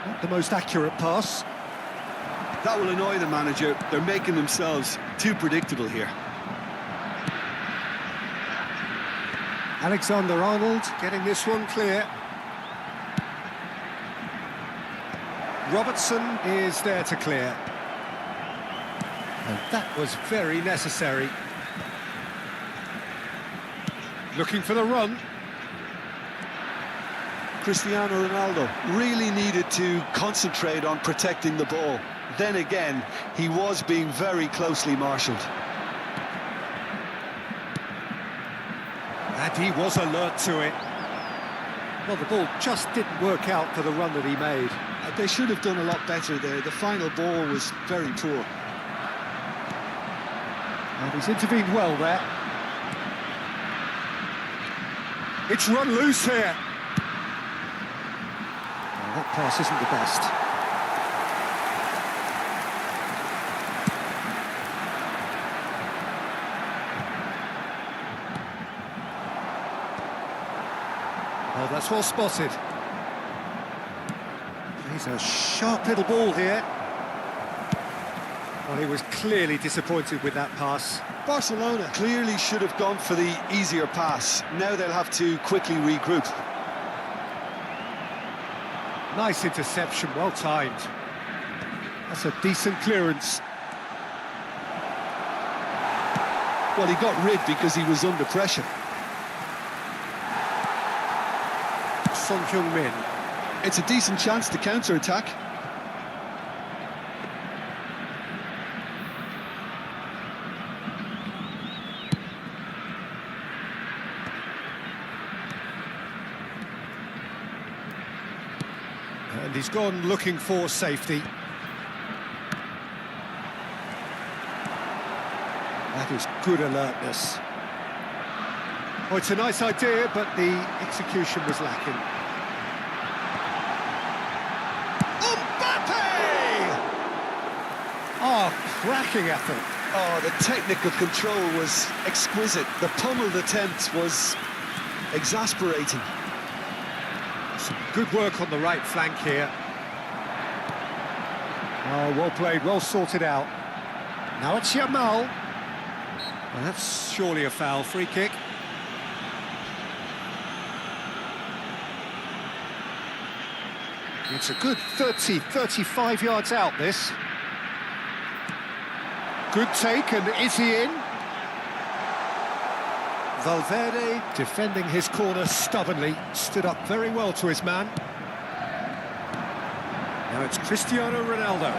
A: Not the most accurate pass.
B: That will annoy the manager. They're making themselves too predictable here.
A: Alexander-Arnold getting this one clear. Robertson is there to clear. And that was very necessary. Looking for the run.
B: Cristiano Ronaldo really needed to concentrate on protecting the ball. Then again, he was being very closely marshalled.
A: And he was alert to it. Well, the ball just didn't work out for the run that he made.
B: They should have done a lot better there. The final ball was very poor.
A: And he's intervened well there. It's run loose here. Well, that pass isn't the best. Oh, that's well spotted. He's a sharp little ball here. Well, he was clearly disappointed with that pass.
B: Barcelona clearly should have gone for the easier pass. Now they'll have to quickly regroup.
A: Nice interception, well timed. That's a decent clearance.
B: Well, he got rid because he was under pressure.
A: Son Heung-min.
B: It's a decent chance to counter-attack.
A: And he's gone looking for safety. That is good alertness. Oh, it's a nice idea, but the execution was lacking. Oh, cracking effort.
B: Oh, the technical control was exquisite. The pummeled attempt was exasperating.
A: Some good work on the right flank here. Oh, well played, well sorted out. Now it's Yamal. Well, that's surely a foul, free kick. It's a good 30, 35 yards out, this. Good take, and is he in? Valverde defending his corner stubbornly, stood up very well to his man. Now it's Cristiano Ronaldo.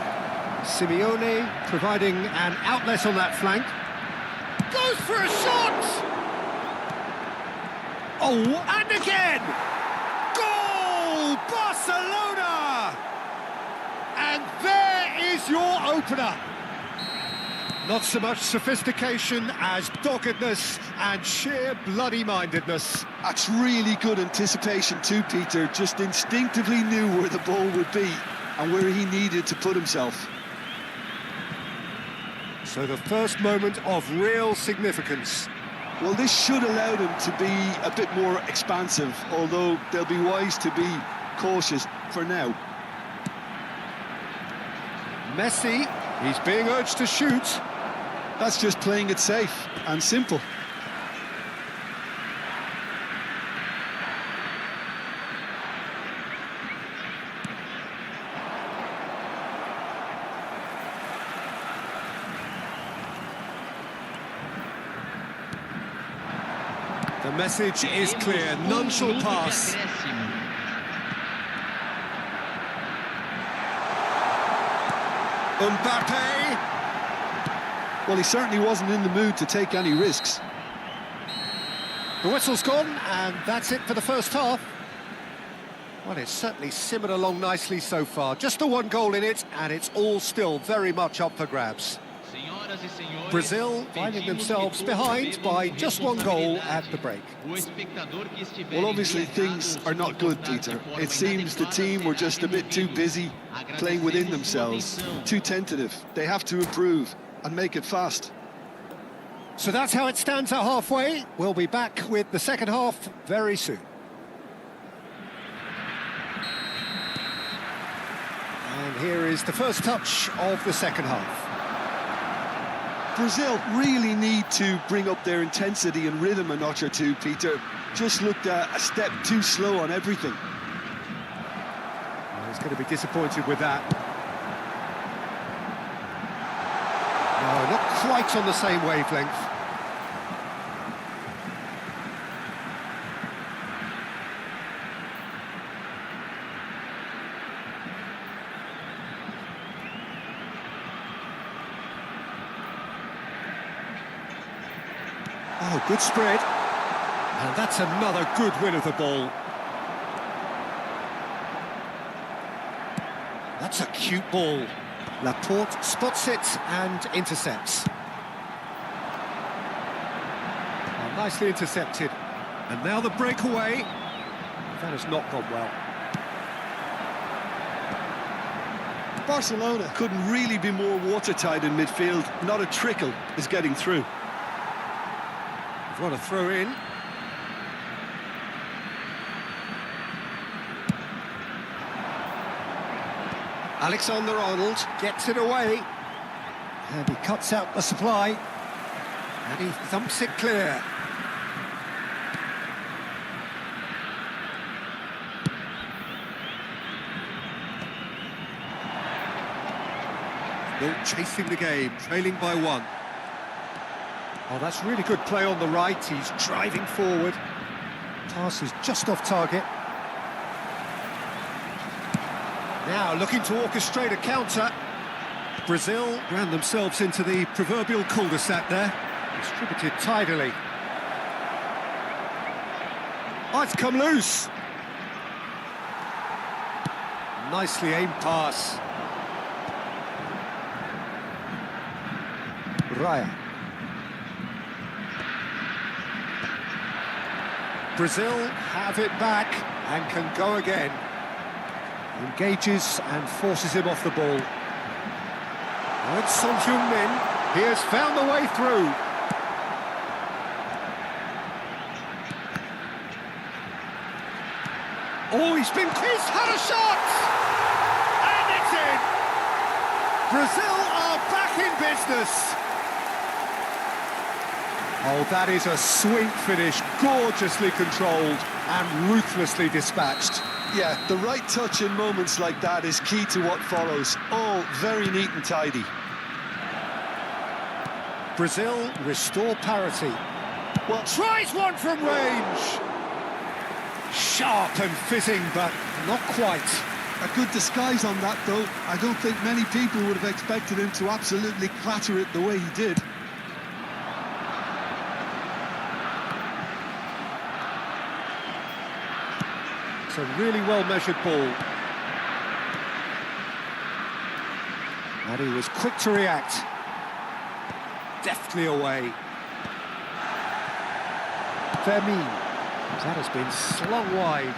A: Simeone providing an outlet on that flank. Goes for a shot! Oh, and again! Goal! Barcelona! And there is your opener. Not so much sophistication as doggedness and sheer bloody-mindedness.
B: That's really good anticipation too, Peter. Just instinctively knew where the ball would be and where he needed to put himself.
A: So the first moment of real significance.
B: Well, this should allow them to be a bit more expansive, although they'll be wise to be cautious. for now.
A: Messi, he's being urged to shoot.
B: That's just playing it safe and simple.
A: The message is clear, none shall pass. Mbappe!
B: Well, he certainly wasn't in the mood to take any risks.
A: The whistle's gone, and that's it for the first half. Well, it's certainly simmered along nicely so far. Just the one goal in it, and it's all still very much up for grabs. Brazil finding themselves behind by just one goal at the break.
B: Well, obviously things are not good, Peter. It seems the team were just a bit too busy playing within themselves, too tentative. They have to improve and make it fast.
A: So that's how it stands at halfway. We'll be back with the second half very soon. And here is the first touch of the second half.
B: Brazil really need to bring up their intensity and rhythm a notch or two, Peter. Just looked a step too slow on everything.
A: Well, he's going to be disappointed with that. No, not quite on the same wavelength. Oh, good spread. And that's another good win of the ball. That's a cute ball. Laporte spots it and intercepts. Oh, nicely intercepted. And now the breakaway. That has not gone well.
B: Barcelona couldn't really be more watertight in midfield. Not a trickle is getting through.
A: What a throw in. Alexander-Arnold gets it away. And he cuts out the supply. And he thumps it clear. Still chasing the game, trailing by one. Oh, that's really good play on the right. He's driving forward. Pass is just off target. Now looking to orchestrate a counter. Brazil ran themselves into the proverbial cul-de-sac there. Distributed tidily. Oh, it's come loose. Nicely aimed pass. Raya. Brazil have it back and can go again. Engages and forces him off the ball. Oh, it's Son Heung-min. He has found the way through. Oh, he's been kissed, had a shot! And it's in! Brazil are back in business. Oh, that is a sweet finish, gorgeously controlled and ruthlessly dispatched.
B: Yeah, the right touch in moments like that is key to what follows. All very neat and tidy.
A: Brazil restore parity. Well, tries one from range. Sharp and fitting, but not quite.
B: A good disguise on that, though. I don't think many people would have expected him to absolutely clatter it the way he did.
A: A really well-measured ball. And he was quick to react. Deftly away. Fermin. That has been slung wide.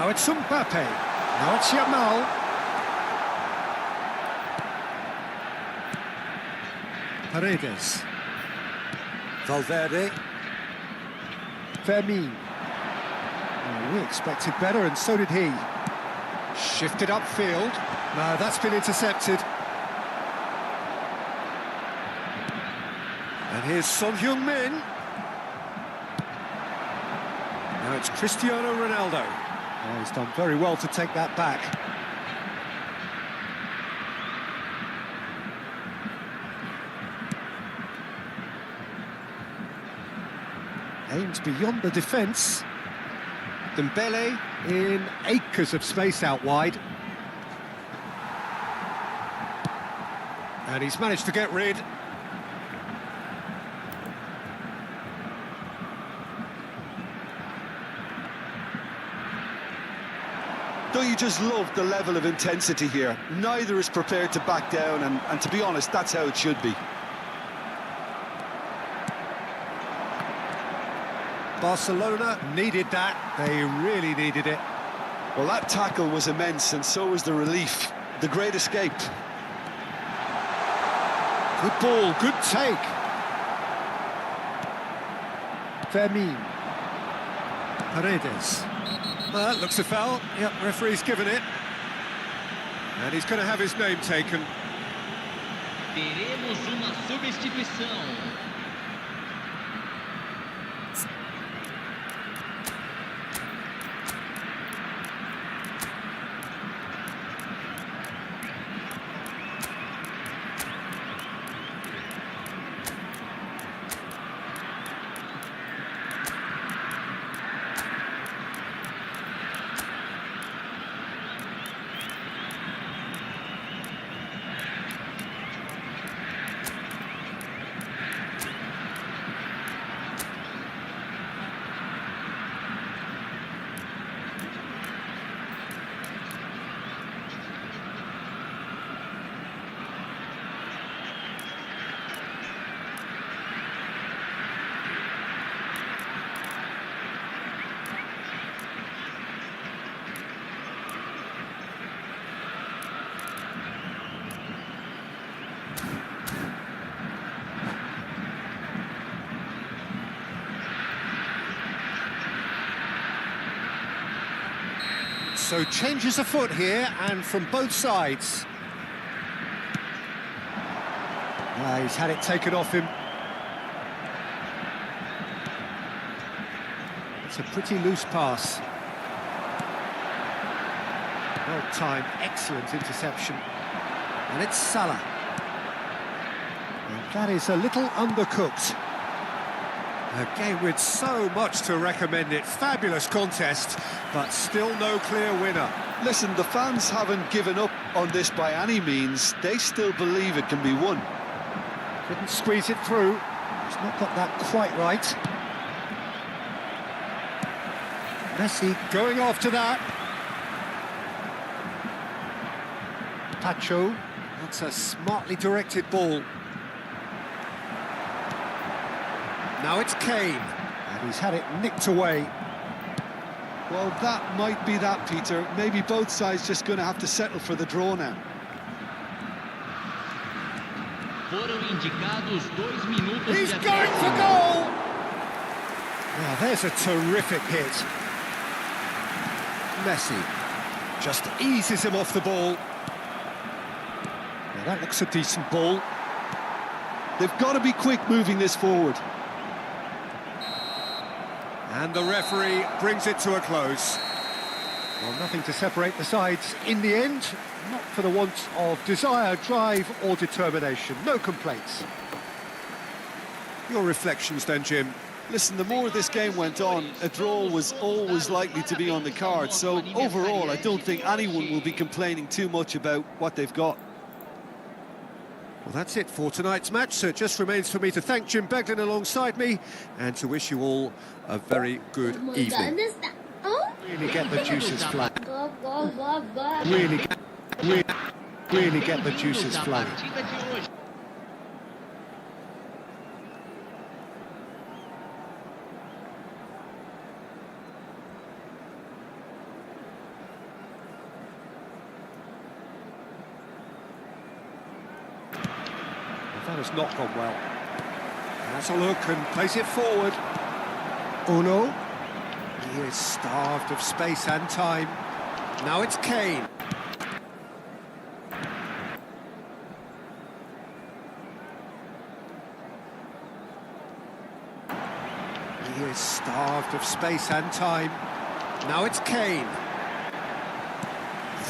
A: Now it's Mbappe. Now it's Yamal. Paredes. Valverde. Fermin. Oh, we expected better, and so did he. Shifted upfield. No, that's been intercepted. And here's Son Heung-min. Now it's Cristiano Ronaldo. Oh, he's done very well to take that back. Aims beyond the defence. Dembele in acres of space out wide. And he's managed to get rid.
B: Don't you just love the level of intensity here? Neither is prepared to back down, and to be honest, that's how it should be.
A: Barcelona needed that. They really needed it.
B: Well, that tackle was immense, and so was the relief. The great escape.
A: Good ball, good take. Fermin. Paredes. Well, that looks a foul. Yep, referee's given it. And he's going to have his name taken.
C: Teremos uma substituição.
A: So changes afoot here, and from both sides. He's had it taken off him. It's a pretty loose pass. Well timed, excellent interception. And it's Salah. And that is a little undercooked. A game with so much to recommend it. Fabulous contest, but still no clear winner.
B: Listen, the fans haven't given up on this by any means. They still believe it can be won.
A: Couldn't squeeze it through. He's not got that quite right. Messi going after that. Pacho. That's a smartly directed ball. Now it's Kane, and he's had it nicked away.
B: Well, that might be that, Peter. Maybe both sides just going to have to settle for the draw now.
C: Foram indicados 2 minutos
A: He's
C: de
A: going for
C: acréscimo.
A: goal! Now there's a terrific hit. Messi just eases him off the ball. Now that looks a decent ball.
B: They've got to be quick moving this forward.
A: And the referee brings it to a close. Well, nothing to separate the sides in the end. Not for the want of desire, drive or determination. No complaints. Your reflections then, Jim?
B: Listen, the more this game went on, a draw was always likely to be on the card. So overall, I don't think anyone will be complaining too much about what they've got.
A: Well, that's it for tonight's match, so it just remains for me to thank Jim Beglin alongside me and to wish you all a very good evening. Really get the juices flowing. Really get the juices flowing. That has not gone well. Has a look and plays it forward. Uno. He is starved of space and time. Now it's Kane. He is starved of space and time. Now it's Kane.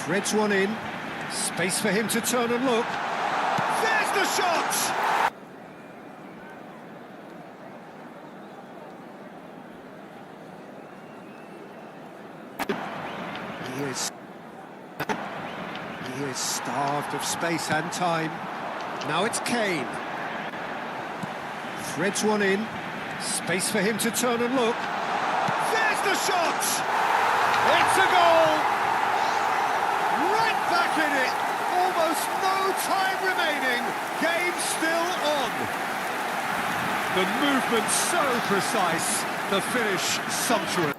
A: Threads one in. Space for him to turn and look. There's the shot! He is starved of space and time. Now it's Kane. Threads one in. Space for him to turn and look. There's the shot! It's a goal! Right back in it! Almost no time remaining. Game still on. The movement so precise. The finish sumptuous.